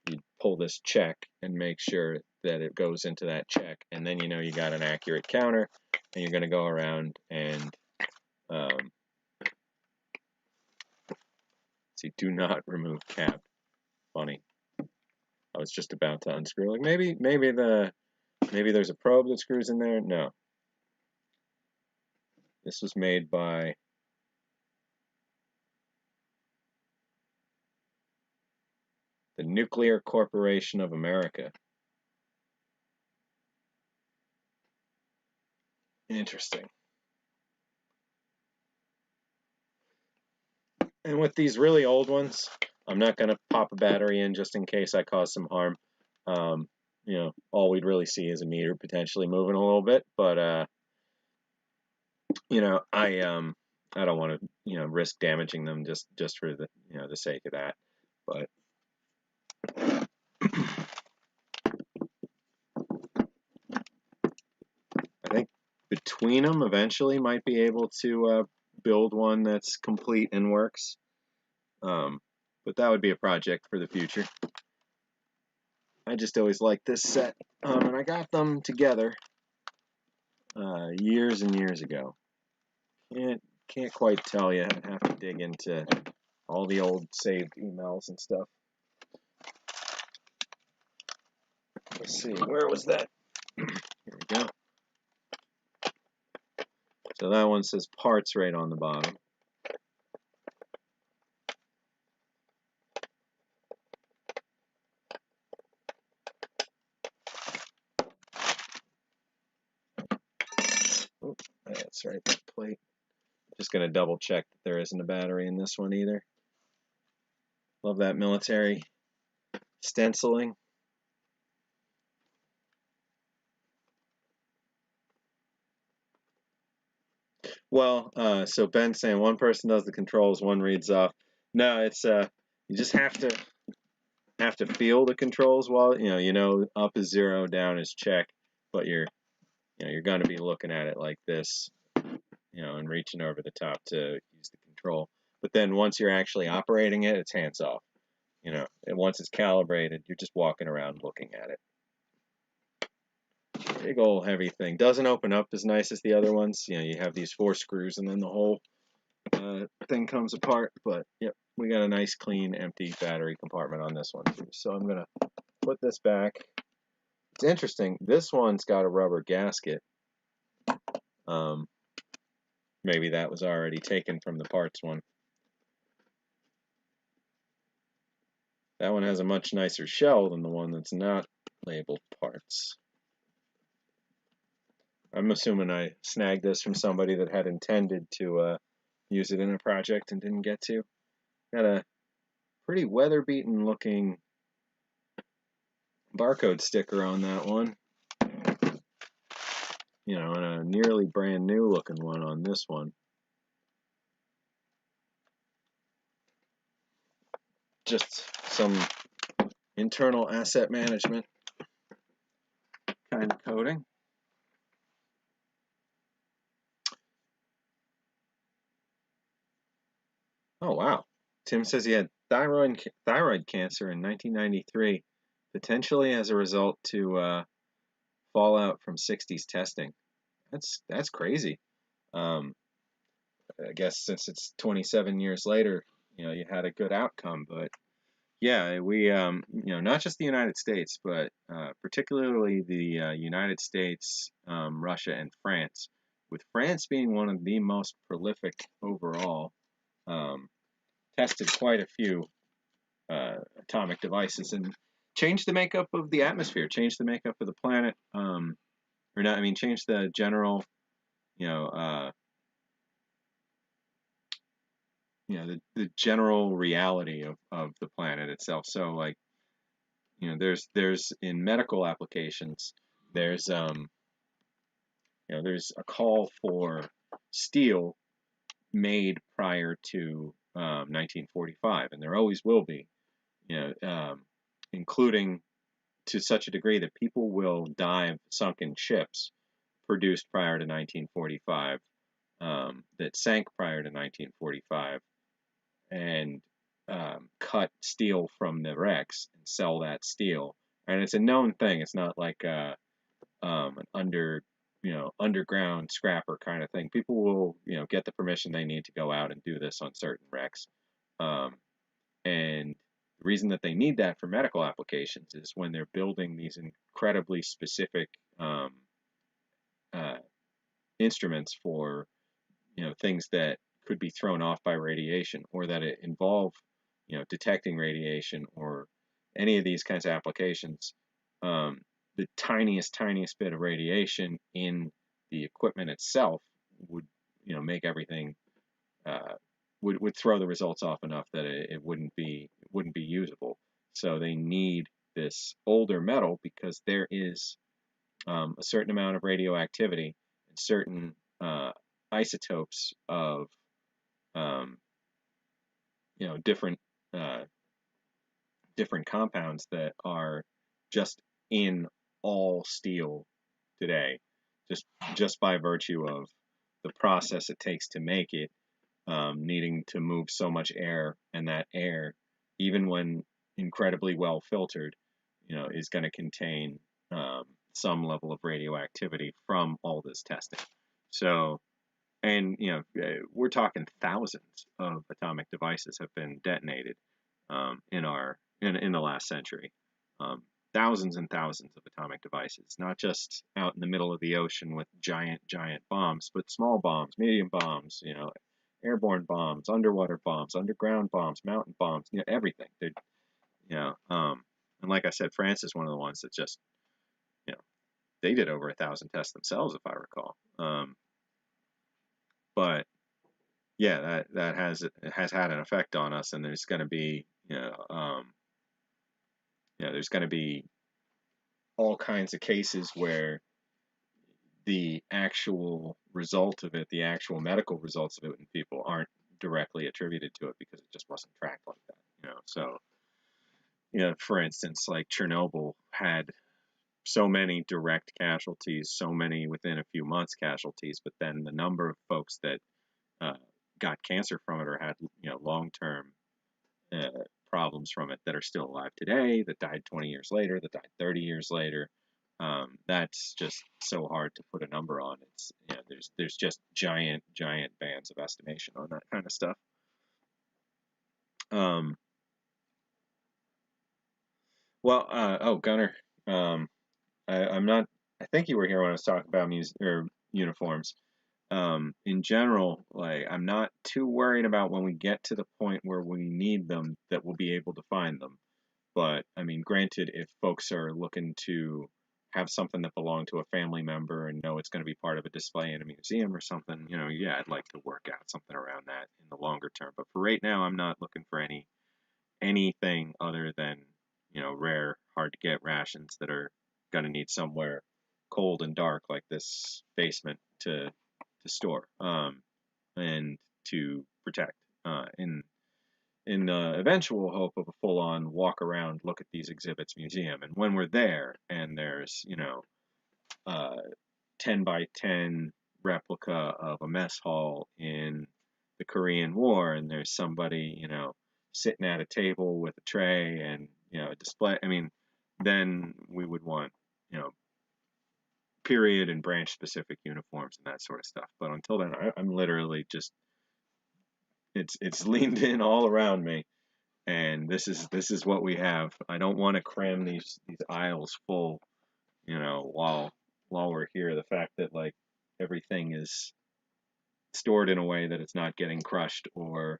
you pull this check and make sure that it goes into that check, and then you got an accurate counter, and you're going to go around and see, do not remove cap. Funny. I was just about to unscrew. Like maybe there's a probe that screws in there. No. This was made by the Nuclear Corporation of America. Interesting. And with these really old ones, I'm not going to pop a battery in just in case I cause some harm. All we'd really see is a meter potentially moving a little bit, but I don't want to risk damaging them just for the the sake of that. But I think between them eventually might be able to build one that's complete and works. But that would be a project for the future. I just always liked this set, and I got them together years and years ago. Can't quite tell you. I'd have to dig into all the old saved emails and stuff. Let's see, where was that? Here we go. So that one says parts right on the bottom. Oh, that's right, that plate. Just going to double check that there isn't a battery in this one either. Love that military stenciling. Well, so Ben's saying one person does the controls, one reads off. No, it's you just have to feel the controls while up is 0, down is check, but you're going to be looking at it like this, and reaching over the top to use the control. But then once you're actually operating it, it's hands off. And once it's calibrated, you're just walking around looking at it. Big old heavy thing. Doesn't open up as nice as the other ones. You have these 4 screws and then the whole thing comes apart. But yep, we got a nice clean empty battery compartment on this one too. So I'm gonna put this back. It's interesting. This one's got a rubber gasket. Maybe that was already taken from the parts one. That one has a much nicer shell than the one that's not labeled parts. I'm assuming I snagged this from somebody that had intended to use it in a project and didn't get to. Got a pretty weather-beaten looking barcode sticker on that one. And a nearly brand new looking one on this one. Just some internal asset management kind of coding. Oh, wow. Tim says he had thyroid cancer in 1993, potentially as a result to fallout from 60s testing. That's crazy. I guess since it's 27 years later, you had a good outcome. But yeah, we not just the United States, but particularly the United States, Russia, and France. With France being one of the most prolific overall, tested quite a few atomic devices and changed the makeup of the atmosphere, changed the makeup of the planet, changed the general, the general reality of the planet itself. So like, there's in medical applications, there's there's a call for steel made prior to 1945, and there always will be, including to such a degree that people will dive sunken ships produced prior to 1945, that sank prior to 1945, and cut steel from the wrecks and sell that steel. And it's a known thing. It's not like an underground scrapper kind of thing. People will, get the permission they need to go out and do this on certain wrecks. Um, and the reason that they need that for medical applications is when they're building these incredibly specific uh, instruments for, things that could be thrown off by radiation, or that it involve, detecting radiation, or any of these kinds of applications. Um, the tiniest bit of radiation in the equipment itself would, make everything, uh, would throw the results off enough that it wouldn't be usable. So they need this older metal because there is a certain amount of radioactivity and certain isotopes of um, different uh, different compounds that are just in all steel today, just just by virtue of the process it takes to make it, needing to move so much air, and that air, even when incredibly well filtered, is going to contain some level of radioactivity from all this testing. So, and we're talking thousands of atomic devices have been detonated in the last century. Um, Thousands and thousands of atomic devices, not just out in the middle of the ocean with giant bombs, but small bombs, medium bombs, airborne bombs, underwater bombs, underground bombs, mountain bombs, everything. And like I said, France is one of the ones that just, you know, they did over 1,000 tests themselves, if I recall. But yeah, that has had an effect on us, and there's going to be, there's going to be all kinds of cases where the actual result of it, the actual medical results of it in people, aren't directly attributed to it because it just wasn't tracked like that. So for instance, like Chernobyl had so many direct casualties, so many within a few months casualties, but then the number of folks that uh, got cancer from it, or had long-term uh, problems from it, that are still alive today, that died 20 years later, that died 30 years later. That's just so hard to put a number on. It's there's just giant bands of estimation on that kind of stuff. Um, oh, Gunnar, I'm not. I think you were here when I was talking about uniforms. In general, like, I'm not too worried about when we get to the point where we need them, that we'll be able to find them. But I mean, granted, if folks are looking to have something that belonged to a family member and know it's going to be part of a display in a museum or something, yeah, I'd like to work out something around that in the longer term. But for right now, I'm not looking for anything other than, rare, hard to get rations that are going to need somewhere cold and dark like this basement to store, and to protect, in the eventual hope of a full-on walk around, look at these exhibits museum. And when we're there and there's, a 10 by 10 replica of a mess hall in the Korean War, and there's somebody, sitting at a table with a tray and, a display, I mean, then we would want, you know, period and branch specific uniforms and that sort of stuff. But until then, I'm literally just, it's leaned in all around me, and this is what we have. I don't want to cram these aisles full, while we're here. The fact that, like, everything is stored in a way that it's not getting crushed or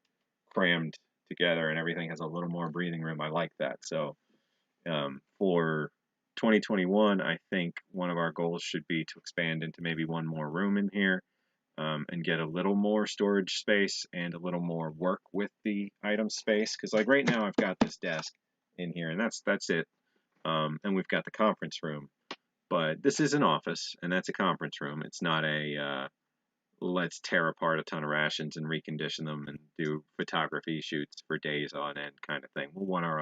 crammed together, and everything has a little more breathing room. I like that. So for 2021, I think one of our goals should be to expand into maybe one more room in here, and get a little more storage space and a little more work with the item space. Because like right now I've got this desk in here, and that's it. And we've got the conference room. But this is an office, and that's a conference room. It's not a let's tear apart a ton of rations and recondition them and do photography shoots for days on end kind of thing. We'll want our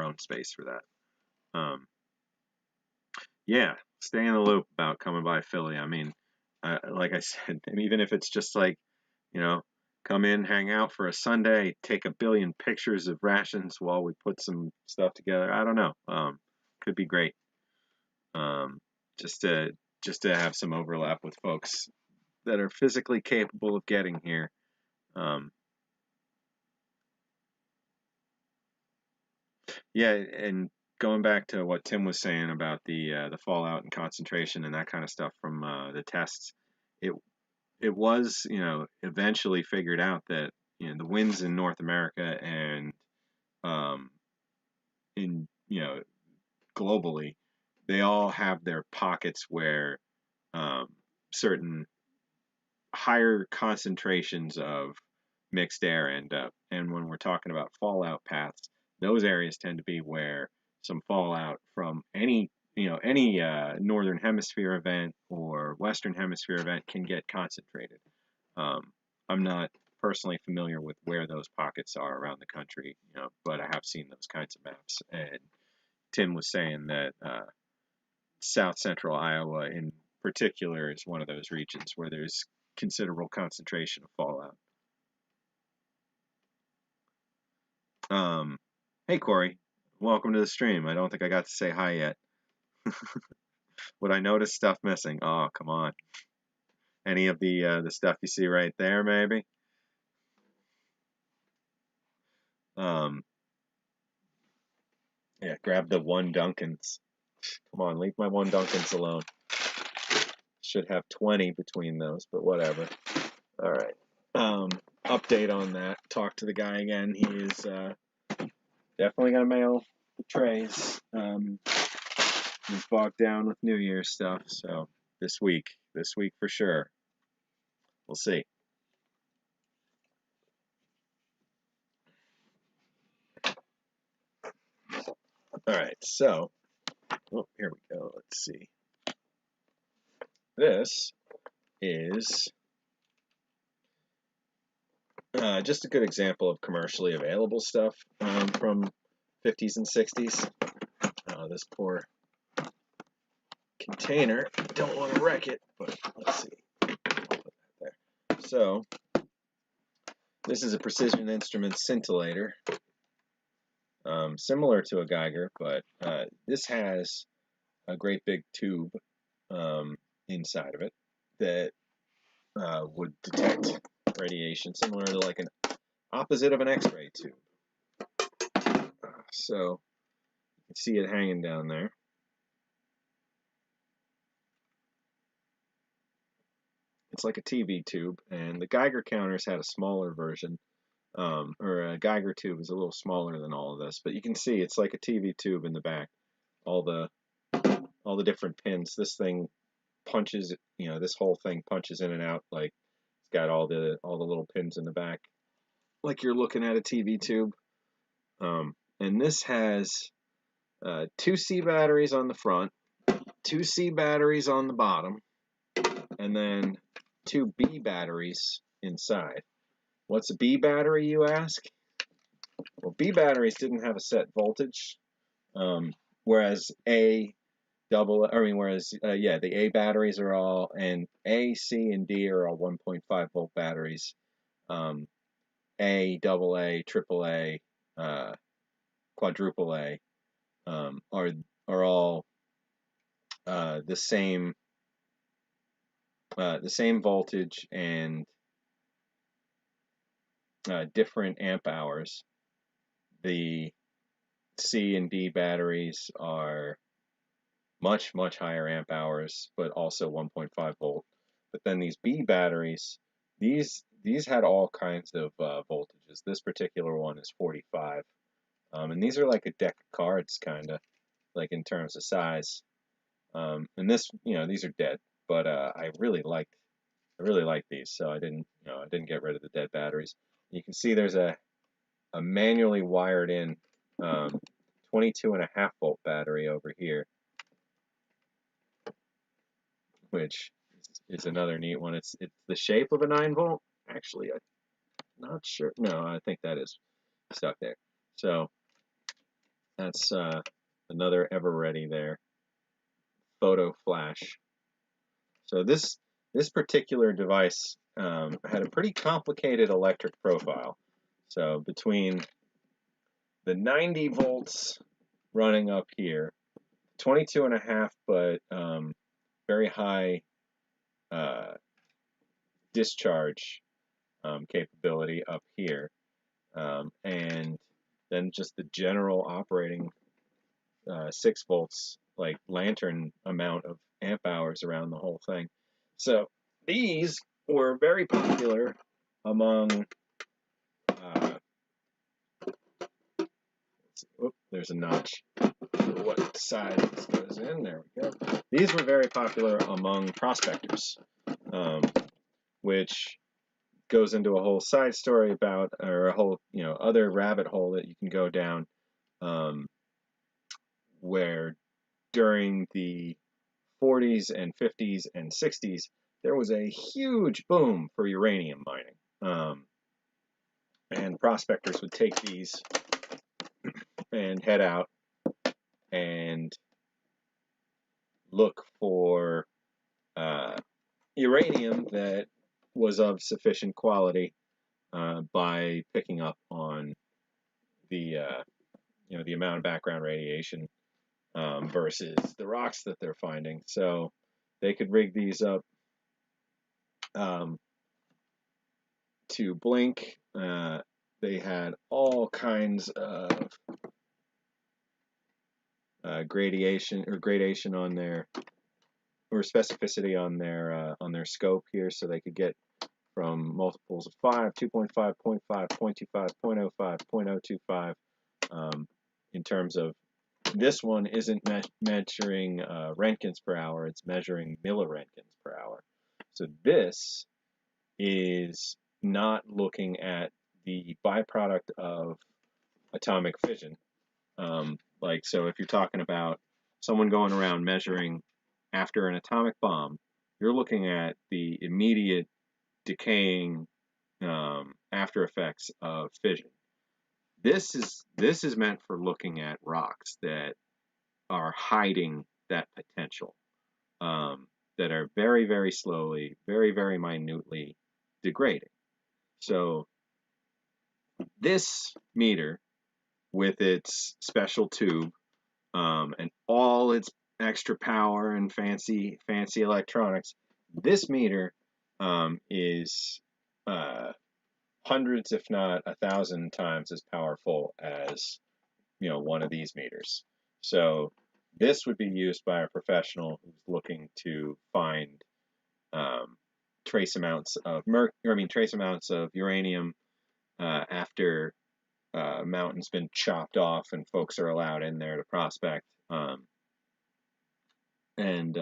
own space for that. Yeah, stay in the loop about coming by Philly. I mean, like I said, and even if it's just like, you know, come in, hang out for a Sunday, take a billion pictures of rations while we put some stuff together. I don't know. Could be great. Um, just to have some overlap with folks that are physically capable of getting here. Um, yeah, and going back to what Tim was saying about the fallout and concentration and that kind of stuff from the tests, it it was, eventually figured out that, the winds in North America and um, in, globally, they all have their pockets where um, certain higher concentrations of mixed air end up. And when we're talking about fallout paths, those areas tend to be where some fallout from any northern hemisphere event or western hemisphere event can get concentrated. I'm not personally familiar with where those pockets are around the country, but I have seen those kinds of maps. And Tim was saying that south central Iowa in particular is one of those regions where there's considerable concentration of fallout. Hey Corey, welcome to the stream. I don't think I got to say hi yet. Would I notice stuff missing? Oh, come on. Any of the stuff you see right there, maybe? Yeah, grab the one Dunkins. Come on, leave my one Dunkins alone. Should have 20 between those, but whatever. All right. Update on that. Talk to the guy again. He is definitely gonna mail the trays. He's bogged down with New Year's stuff, so this week for sure. We'll see. All right, so here we go. Let's see. This is just a good example of commercially available stuff from 50s and 60s. This poor container. Don't want to wreck it, but let's see. I'll put that there. So this is a Precision Instruments scintillator, similar to a Geiger, but this has a great big tube inside of it that would detect radiation, similar to like an opposite of an X-ray tube. So you can see it hanging down there. It's like a TV tube, and the Geiger counters had a smaller version, or a Geiger tube is a little smaller than all of this, but you can see it's like a TV tube in the back. All the different pins. This thing punches, this whole thing punches in and out, like it's got all the little pins in the back, like you're looking at a TV tube. And this has 2 C batteries on the front, 2 C batteries on the bottom, and then 2 B batteries inside. What's a B battery, you ask? Well, B batteries didn't have a set voltage, whereas the A batteries are all, and A, C, and D are all 1.5 volt batteries. A, double A, triple A, quadruple A are all the same voltage and different amp hours. The C and D batteries are much higher amp hours, but also 1.5 volt. But then these B batteries, these had all kinds of voltages. This particular one is 45, and these are like a deck of cards, kind of, like in terms of size. And this, these are dead, but I really liked I really like these, so I didn't get rid of the dead batteries. You can see there's a manually wired in 22.5 volt battery over here, which is another neat one. It's the shape of a 9 volt. Actually, I'm not sure. No, I think that is stuck there. So that's another ever ready there. Photo flash. So this particular device had a pretty complicated electric profile. So between the 90 volts running up here, 22.5, but very high discharge capability up here, and then just the general operating 6 volts, like lantern amount of amp hours around the whole thing. So these were very popular among there's a notch for what side this goes in. There we go. These were very popular among prospectors, which goes into a whole side story about, or a whole other rabbit hole that you can go down, where during the 40s and 50s and 60s there was a huge boom for uranium mining, and prospectors would take these and head out and look for uranium that was of sufficient quality by picking up on the the amount of background radiation versus the rocks that they're finding. So they could rig these up to blink. They had all kinds of gradation on their, or specificity on their scope here, so they could get from multiples of 5, 2.5, 0.5, 0.25, 0.05, 0.025. In terms of, this one isn't measuring Roentgens per hour, it's measuring milliroentgens per hour. So this is not looking at the byproduct of atomic fission. Like, so if you're talking about someone going around measuring after an atomic bomb, you're looking at the immediate decaying after effects of fission. This is meant for looking at rocks that are hiding that potential, that are very, very slowly, very, very minutely degrading. So this meter, with its special tube and all its extra power and fancy electronics, this meter is hundreds, if not 1,000 times as powerful as one of these meters. So this would be used by a professional who's looking to find trace amounts of uranium after a mountain's been chopped off and folks are allowed in there to prospect, and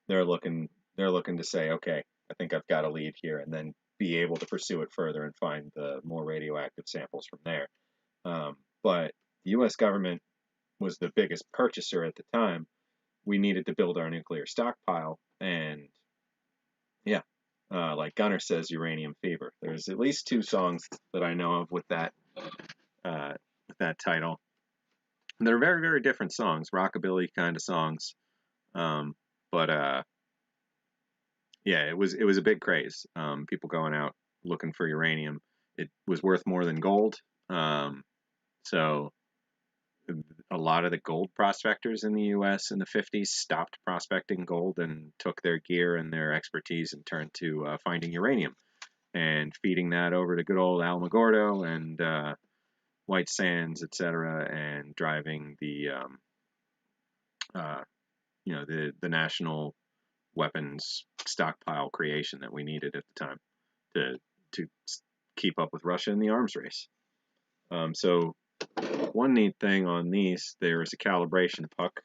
they're looking to say, okay, I think I've got a lead here, and then be able to pursue it further and find the more radioactive samples from there. But the U.S. government was the biggest purchaser at the time. We needed to build our nuclear stockpile, and yeah, like Gunnar says, uranium fever. There's at least 2 songs that I know of with that title. And they're very, very different songs, rockabilly kind of songs. But yeah, it was a big craze. People going out looking for uranium. It was worth more than gold. So a lot of the gold prospectors in the U.S. in the 50s stopped prospecting gold and took their gear and their expertise and turned to finding uranium and feeding that over to good old Alamogordo and White Sands, etc., and driving the the national weapons stockpile creation that we needed at the time to keep up with Russia in the arms race. So one neat thing on these, there is a calibration puck.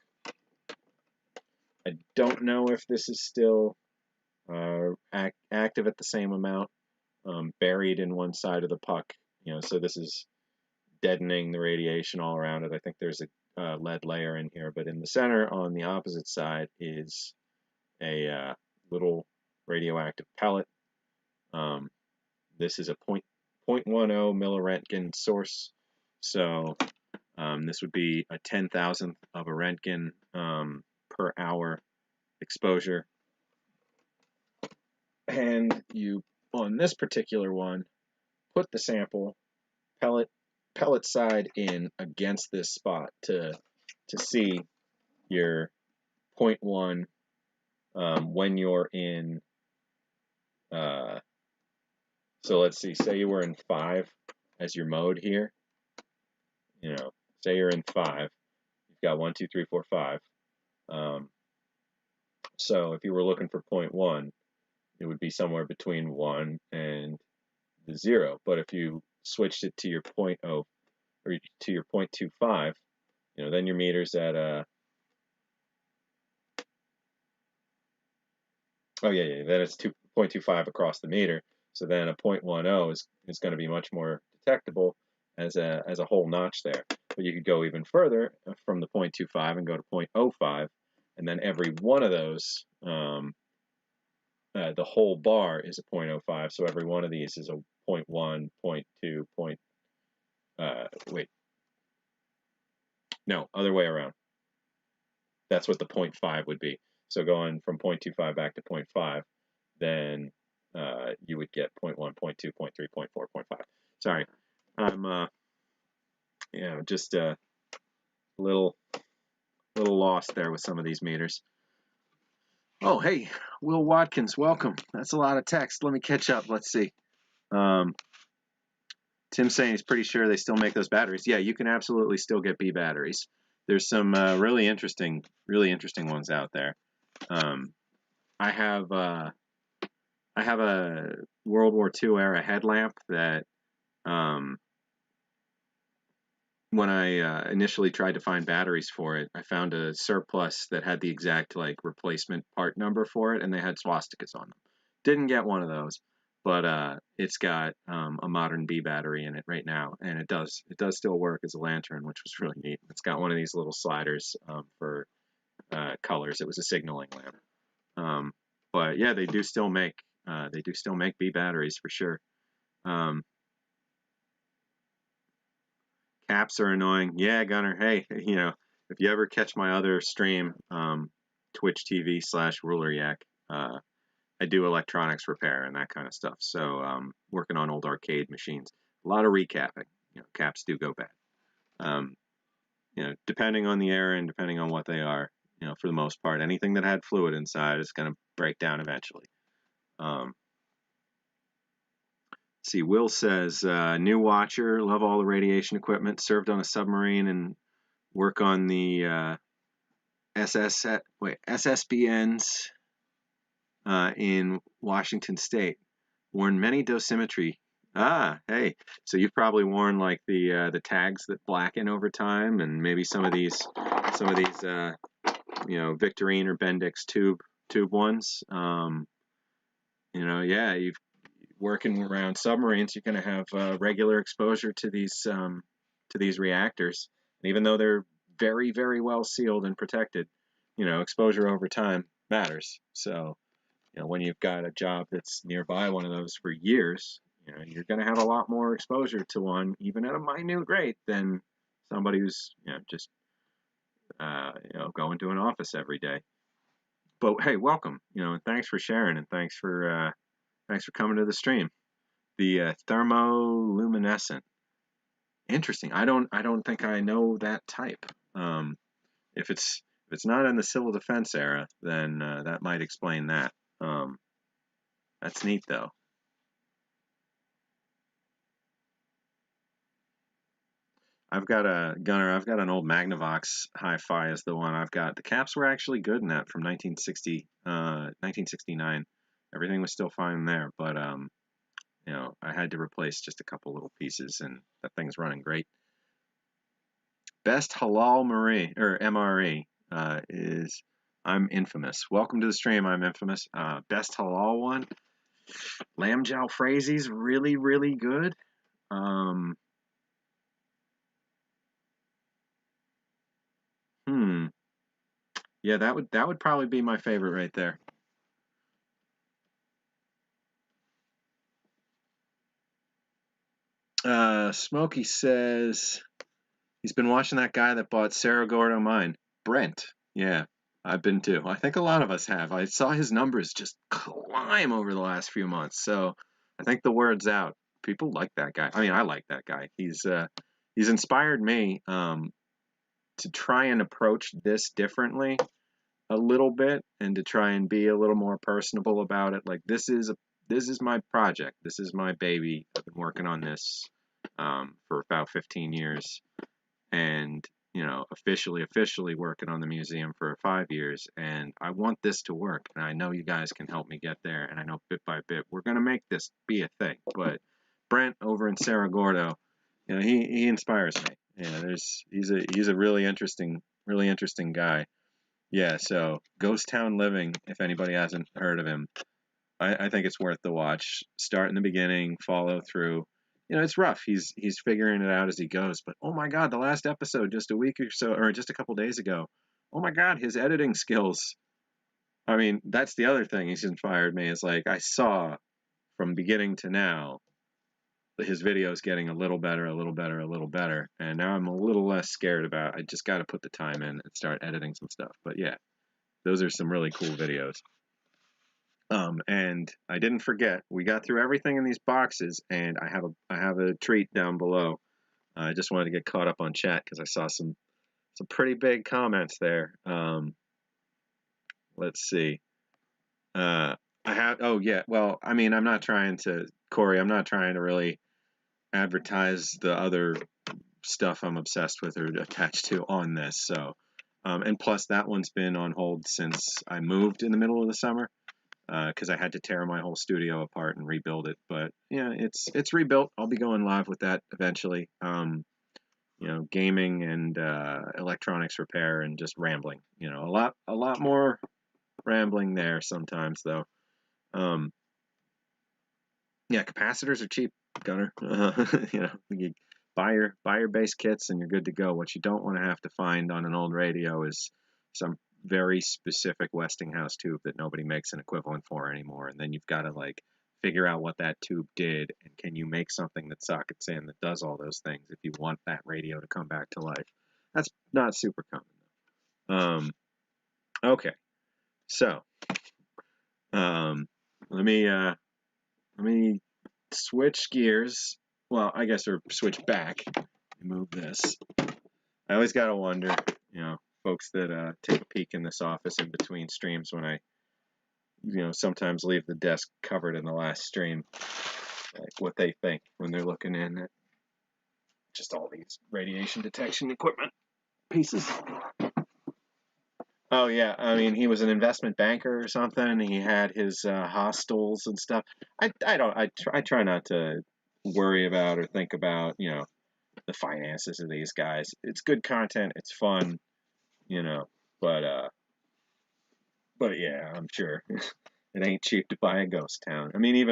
I don't know if this is still active at the same amount, buried in one side of the puck. So this is deadening the radiation all around it. I think there's a lead layer in here, but in the center on the opposite side is a little radioactive pellet. This is a 0.10 millirentgen source, so this would be a 10,000th of a Röntgen per hour exposure. And you, on this particular one, put the sample pellet side in against this spot to see your 0.1 when you're in. So let's see. Say you were in 5 as your mode here. Say you're in 5. You've got 1, 2, 3, 4, 5. So if you were looking for 0.1, it would be somewhere between 1 and the 0. But if you switched it to your 0.0 or to your 0.25, then your meter's at then it's 2.25 across the meter. So then a 0.10 is going to be much more detectable as a whole notch there. But you could go even further from the 0.25 and go to 0.05, and then every one of those, the whole bar is a 0.05. So every one of these is a 0.1, 0.2, other way around. That's what the 0.5 would be. So going from 0.25 back to 0.5, then you would get 0.1, 0.2, 0.3, 0.4, 0.5. Sorry, I'm just a little lost there with some of these meters. Oh, hey, Will Watkins, welcome. That's a lot of text. Let me catch up. Let's see. Tim's saying he's pretty sure they still make those batteries. Yeah, you can absolutely still get B batteries. There's some really interesting ones out there. I have a World War II era headlamp that when I initially tried to find batteries for it, I found a surplus that had the exact replacement part number for it, and they had swastikas on them. Didn't get one of those, but it's got a modern B battery in it right now, and it does still work as a lantern, which was really neat. It's got one of these little sliders for colors. It was a signaling lamp. But yeah, they do still make B batteries for sure. Caps are annoying. Yeah, Gunner. Hey, if you ever catch my other stream, Twitch TV/RulerYak, I do electronics repair and that kind of stuff. So working on old arcade machines. A lot of recapping. Caps do go bad. Depending on the era and depending on what they are, for the most part, anything that had fluid inside is going to break down eventually. See, Will says, new watcher, love all the radiation equipment, served on a submarine and work on the SSBNs in Washington State. Worn many dosimetry. Ah, hey, so you've probably worn the tags that blacken over time, and maybe some of these Victorine or Bendix tube ones. Yeah, you've working around submarines, you're going to have regular exposure to these reactors. And even though they're very, very well sealed and protected, exposure over time matters. So, when you've got a job that's nearby one of those for years, you're going to have a lot more exposure to one, even at a minute rate, than somebody who's just going to an office every day. But hey, welcome, and thanks for sharing, and thanks for coming to the stream. The thermoluminescent. Interesting. I don't think I know that type. If it's not in the civil defense era, then that might explain that. That's neat though. I've got an old Magnavox Hi-Fi as the one I've got. The caps were actually good in that from 1969. Everything was still fine there, but I had to replace just a couple little pieces, and that thing's running great. Best halal MRE is I'm infamous. Welcome to the stream. I'm infamous. Best halal one. Lamb jalfrezi's really, really good. Yeah, that would probably be my favorite right there. Smokey says he's been watching that guy that bought Cerro Gordo mine. Brent. Yeah, I've been too. I think a lot of us have. I saw his numbers just climb over the last few months. So I think the word's out. People like that guy. I mean, I like that guy. He's inspired me to try and approach this differently a little bit and to try and be a little more personable about it. Like this is my project. This is my baby. I've been working on this for about 15 years, and officially working on the museum for 5 years. And I want this to work, and I know you guys can help me get there. And I know bit by bit we're gonna make this be a thing. But Brent over in Cerro Gordo, he inspires me. He's a really interesting guy. Yeah, so Ghost Town Living, if anybody hasn't heard of him, I think it's worth the watch. Start in the beginning, follow through. It's rough. He's figuring it out as he goes. But oh my God, the last episode just a week or so, or just a couple days ago. Oh my God, his editing skills. I mean, that's the other thing he's inspired me. Is like I saw from beginning to now his videos getting a little better, a little better, a little better, and now I'm a little less scared about. I just got to put the time in and start editing some stuff. But yeah, those are some really cool videos. And I didn't forget, we got through everything in these boxes, and I have a treat down below. I just wanted to get caught up on chat because I saw some pretty big comments there. Let's see. Oh yeah, well, I mean, I'm not trying to, Corey, I'm not trying to really advertise the other stuff I'm obsessed with or attached to on this. So, and plus that one's been on hold since I moved in the middle of the summer. Because I had to tear my whole studio apart and rebuild it. But yeah, it's rebuilt. I'll be going live with that eventually. Gaming and electronics repair and just rambling. A lot more rambling there sometimes though. Yeah, capacitors are cheap, Gunner. You buy your base kits and you're good to go. What you don't want to have to find on an old radio is some very specific Westinghouse tube that nobody makes an equivalent for anymore, and then you've got to like figure out what that tube did, and can you make something that sockets in that does all those things if you want that radio to come back to life. That's not super common though. Okay, so let me switch gears. Well, I guess, or switch back. Move this. I always gotta wonder, folks that take a peek in this office in between streams when I, sometimes leave the desk covered in the last stream, like what they think when they're looking in at just all these radiation detection equipment pieces. Oh yeah, I mean, he was an investment banker or something. He had his hostels and stuff. I try not to worry about or think about, the finances of these guys. It's good content, it's fun, but yeah, I'm sure it ain't cheap to buy a ghost town. I mean,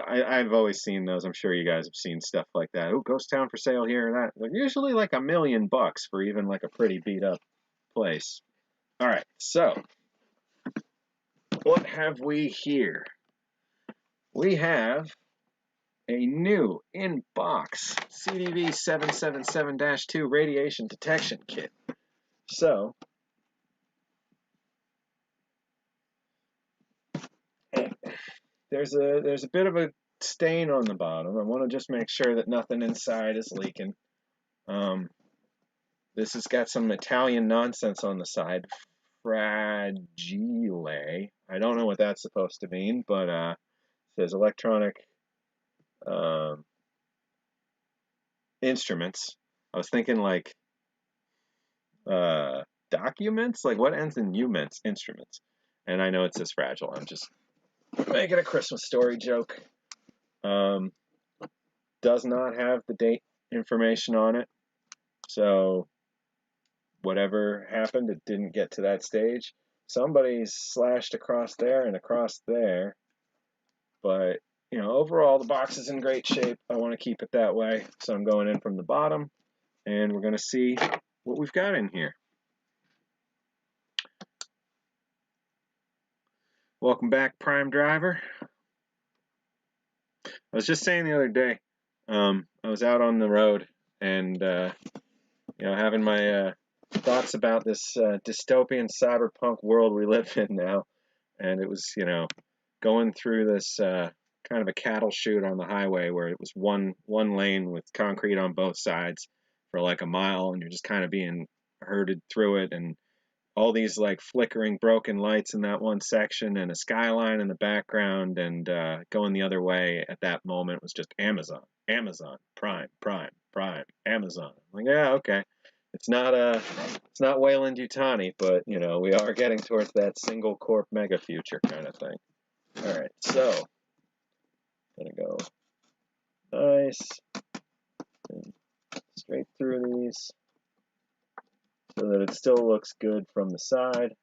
I've always seen those. I'm sure you guys have seen stuff like that. Oh, ghost town for sale here or that. They're usually like $1 million for even like a pretty beat up place. All right, so what have we here? We have a new in-box CDV 777-2 radiation detection kit. So, there's a bit of a stain on the bottom. I want to just make sure that nothing inside is leaking. This has got some Italian nonsense on the side. Fragile. I don't know what that's supposed to mean, but it says electronic instruments. I was thinking like documents? Like what ends in uments? Instruments. And I know it says fragile. I'm just making a Christmas story joke. Does not have the date information on it. So whatever happened, it didn't get to that stage. Somebody's slashed across there and across there, but you know, overall the box is in great shape. I want to keep it that way, so I'm going in from the bottom, and we're going to see what we've got in here. Welcome back, Prime Driver. I was just saying the other day, I was out on the road and you know, having my thoughts about this dystopian cyberpunk world we live in now, and it was, you know, going through this kind of a cattle chute on the highway where it was one lane with concrete on both sides for like a mile, and you're just kind of being herded through it, and all these like flickering broken lights in that one section, and a skyline in the background, and going the other way at that moment was just Amazon, Amazon, Prime, Prime, Prime, Amazon. I'm like, yeah, okay. It's not Wayland Yutani, but you know, we are getting towards that single corp mega future kind of thing. All right, so gonna go nice and straight through these so that it still looks good from the side.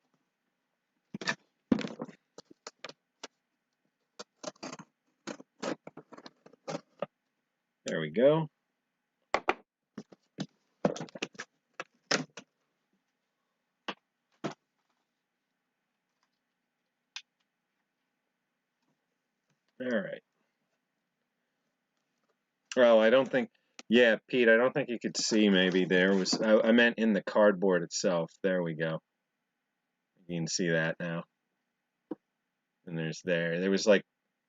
There we go. All right. Well, I don't think, yeah, Pete, I don't think you could see maybe there was, I meant in the cardboard itself. There we go. You can see that now. And there was like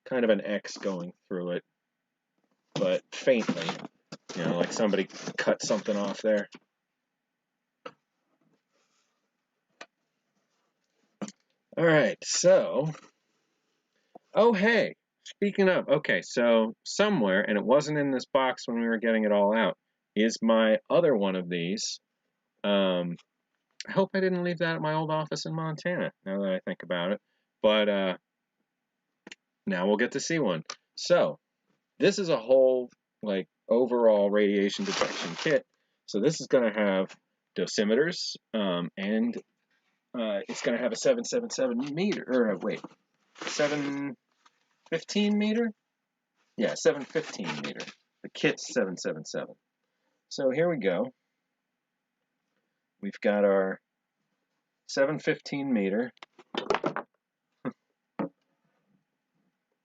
kind of an X going through it, but faintly, you know, like somebody cut something off there. All right, so, oh, hey, speaking of, okay, so somewhere, and it wasn't in this box when we were getting it all out, is my other one of these. I hope I didn't leave that at my old office in Montana, now that I think about it. But now we'll get to see one. So, this is a whole, like, overall radiation detection kit. So this is going to have dosimeters, and it's going to have a 777 meter, or wait, 715 meter? Yeah, 715 meter. The kit's 777. So here we go. We've got our 715 meter.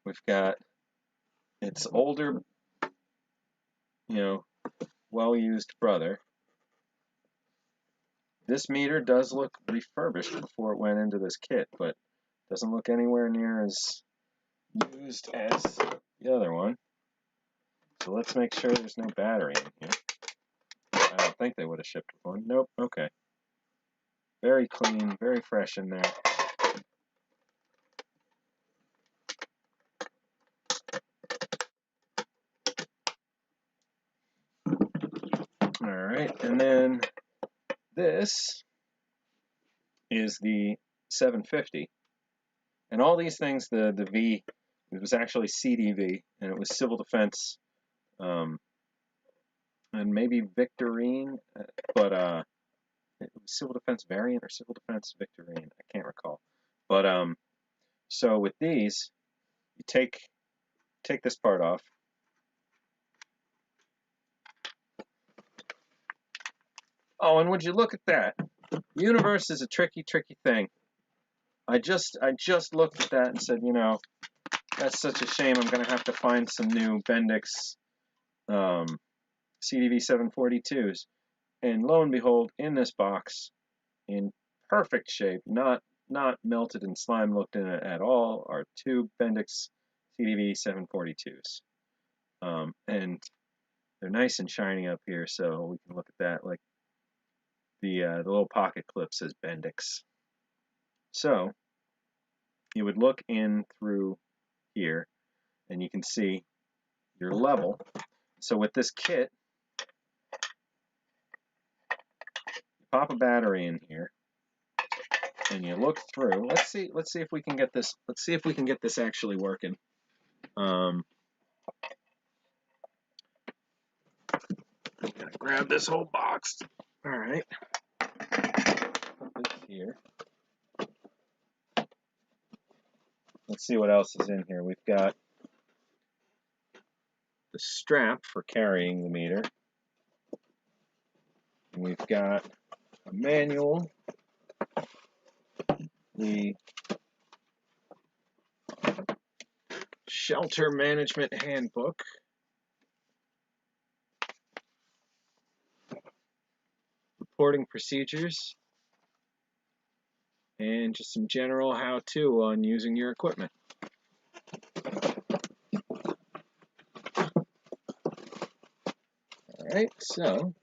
We've got its older, you know, well-used brother. This meter does look refurbished before it went into this kit, but doesn't look anywhere near as used as the other one. So let's make sure there's no battery in here. I don't think they would have shipped one. Nope, okay. Very clean, very fresh in there. Alright, and then this is the 750. And all these things, the V, it was actually CDV, and it was Civil Defense, and maybe Victorine, but it was Civil Defense Variant or Civil Defense Victorine, I can't recall. But so with these, you take this part off. Oh, and would you look at that? The universe is a tricky, tricky thing. I just looked at that and said, you know, that's such a shame. I'm going to have to find some new Bendix CDV 742s. And lo and behold, in this box, in perfect shape, not melted and slime looked in it at all, are two Bendix CDV 742s. And they're nice and shiny up here, so we can look at that. Like the little pocket clip says Bendix. So you would look in through here, and you can see your level. So with this kit, you pop a battery in here, and you look through. Let's see if we can get this. Let's see if we can get this actually working. I'm gonna grab this whole box. All right. Put this here. Let's see what else is in here. We've got the strap for carrying the meter. And we've got a manual, the shelter management handbook, reporting procedures, and just some general how-to on using your equipment. Alright, so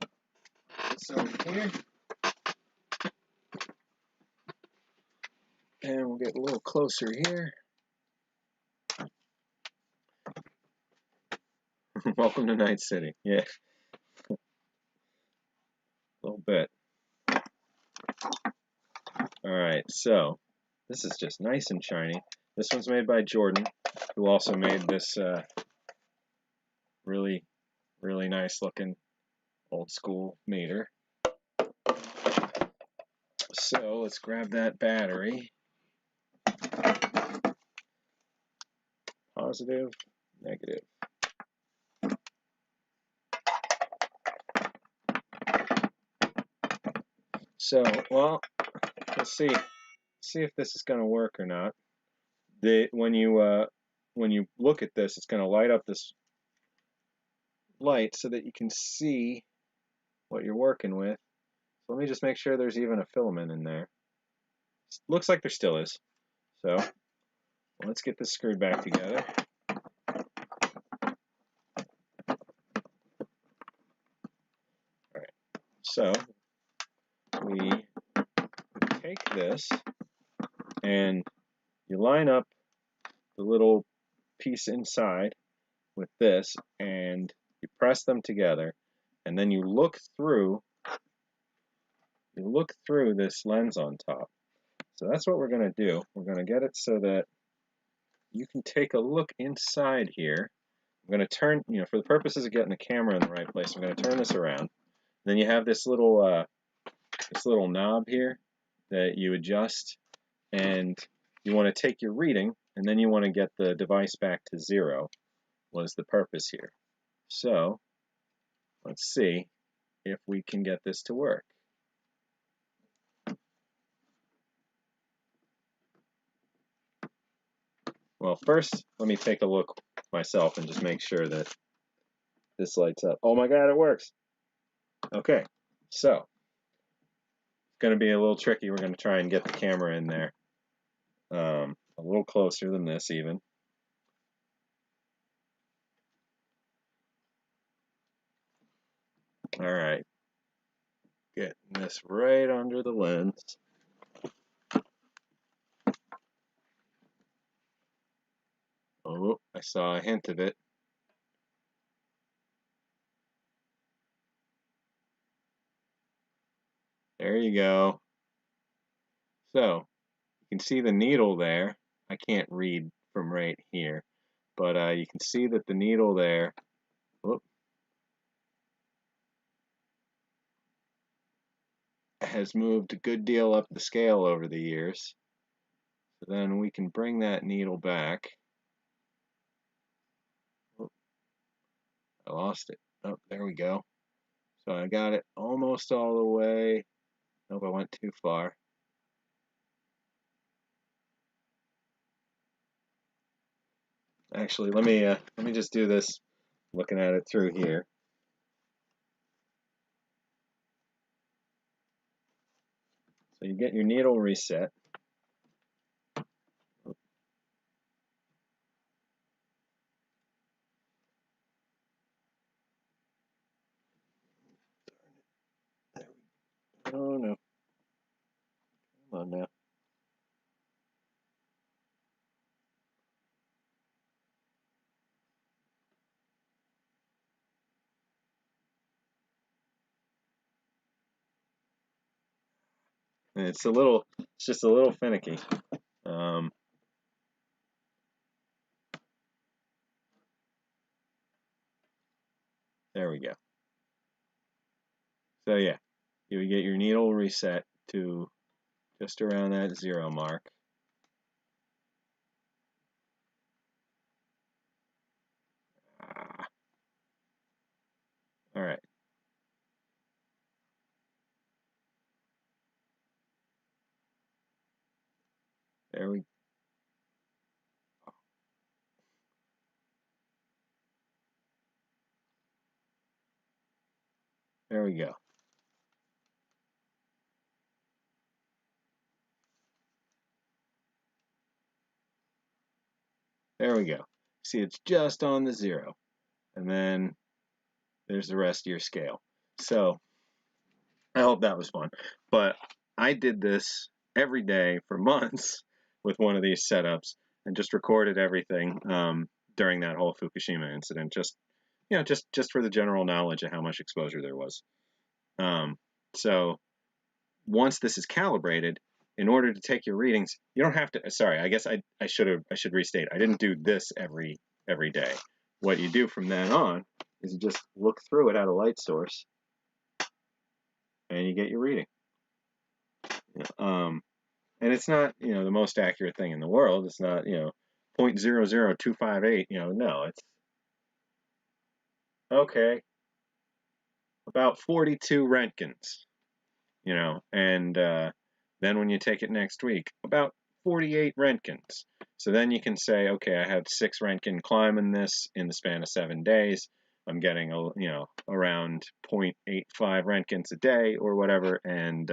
this over here. And we'll get a little closer here. Welcome to Night City. Yeah. A little bit. Alright, so this is just nice and shiny. This one's made by Jordan, who also made this really nice looking old school meter. So let's grab that battery. Positive, negative. So, well, let's see if this is going to work or not. When you look at this, it's going to light up this light so that you can see what you're working with. So let me just make sure there's even a filament in there. Looks like there still is. So let's get this screwed back together. Alright, so we take this and you line up the little piece inside with this and you press them together, and then you look through this lens on top. So that's what we're going to do. We're going to get it so that you can take a look inside here. I'm going to turn, for the purposes of getting the camera in the right place, I'm going to turn this around. Then you have this little knob here that you adjust, and you want to take your reading, and then you want to get the device back to 0 was the purpose here. So let's see if we can get this to work. Well, first, let me take a look myself and just make sure that this lights up. Oh my God, it works. Okay, so it's going to be a little tricky. We're going to try and get the camera in there a little closer than this even. All right, getting this right under the lens. Oh, I saw a hint of it. There you go. So you can see the needle there. I can't read from right here, but you can see that the needle there, whoop, has moved a good deal up the scale over the years. So then we can bring that needle back. Whoop, I lost it. Oh, there we go. So I got it almost all the way. Nope, I went too far. Actually, let me just do this looking at it through here. So you get your needle reset. Oh no. Come on now. And it's just a little finicky. There we go. So yeah, you would get your needle reset to just around that 0 mark. All right. There we go. There we go. See, it's just on the 0. And then there's the rest of your scale. So I hope that was fun. But I did this every day for months with one of these setups and just recorded everything during that whole Fukushima incident. Just just for the general knowledge of how much exposure there was. So once this is calibrated, in order to take your readings, you don't have to. Sorry, I guess I should restate. I didn't do this every day. What you do from then on is you just look through it at a light source, and you get your reading. And it's not the most accurate thing in the world. It's not 0.00258. No, it's okay. About 42 Roentgens. And then when you take it next week, about 48 Roentgens. So then you can say, okay, I had 6 Roentgen climbing this in the span of 7 days. I'm getting around 0.85 Roentgens a day or whatever, and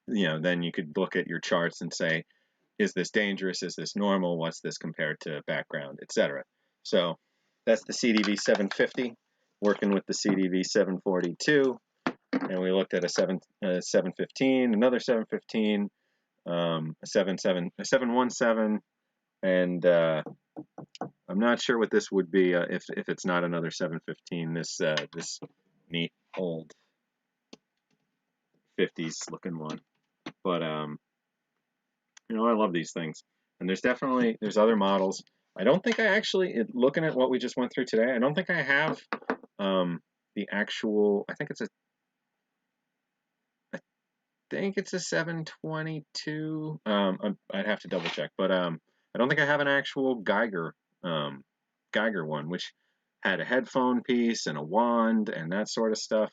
then you could look at your charts and say, is this dangerous? Is this normal? What's this compared to background, etc. So that's the CDV 750 working with the CDV 742. And we looked at a 715, another 715, a 717, and I'm not sure what this would be if it's not another 715. This neat old 50s looking one, but I love these things. And there's other models. I don't think I actually, looking at what we just went through today, I don't think I have the actual. I think it's a 722. I'd have to double check, but I don't think I have an actual Geiger one, which had a headphone piece and a wand and that sort of stuff.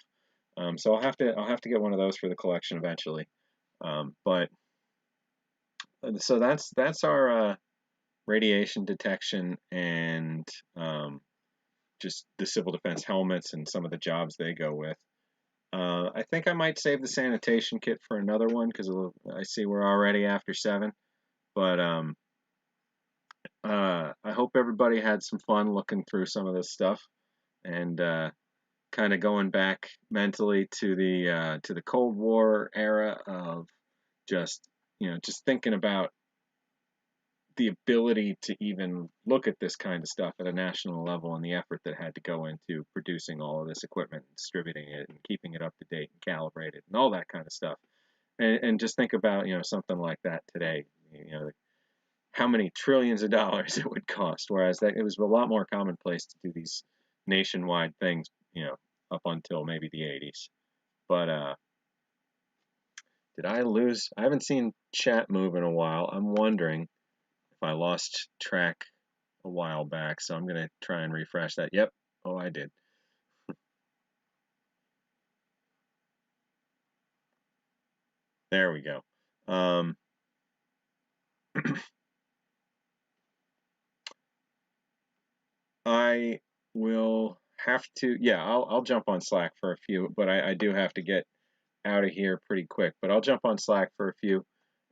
So I'll have to get one of those for the collection eventually. But so that's our radiation detection and just the civil defense helmets and some of the jobs they go with. I think I might save the sanitation kit for another one because I see we're already after 7. But I hope everybody had some fun looking through some of this stuff and kind of going back mentally to the Cold War era of just thinking about the ability to even look at this kind of stuff at a national level and the effort that had to go into producing all of this equipment and distributing it and keeping it up to date and calibrated and all that kind of stuff. And just think about, something like that today, how many trillions of dollars it would cost, whereas it was a lot more commonplace to do these nationwide things, up until maybe the 80s. But did I lose? I haven't seen chat move in a while. I'm wondering I lost track a while back, so I'm going to try and refresh that. Yep. Oh, I did. There we go. I will have to, yeah, I'll jump on Slack for a few, but I do have to get out of here pretty quick, but I'll jump on Slack for a few.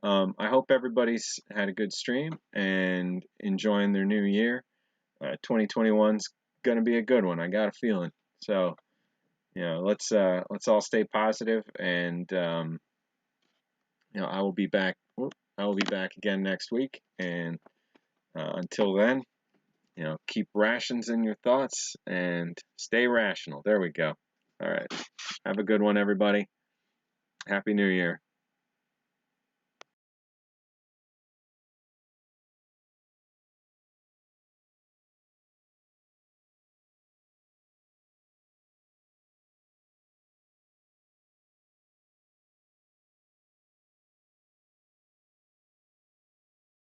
I hope everybody's had a good stream and enjoying their new year. 2021's going to be a good one. I got a feeling. So, let's all stay positive, and I will be back. I will be back again next week, and until then, keep rations in your thoughts and stay rational. There we go. All right. Have a good one, everybody. Happy New Year.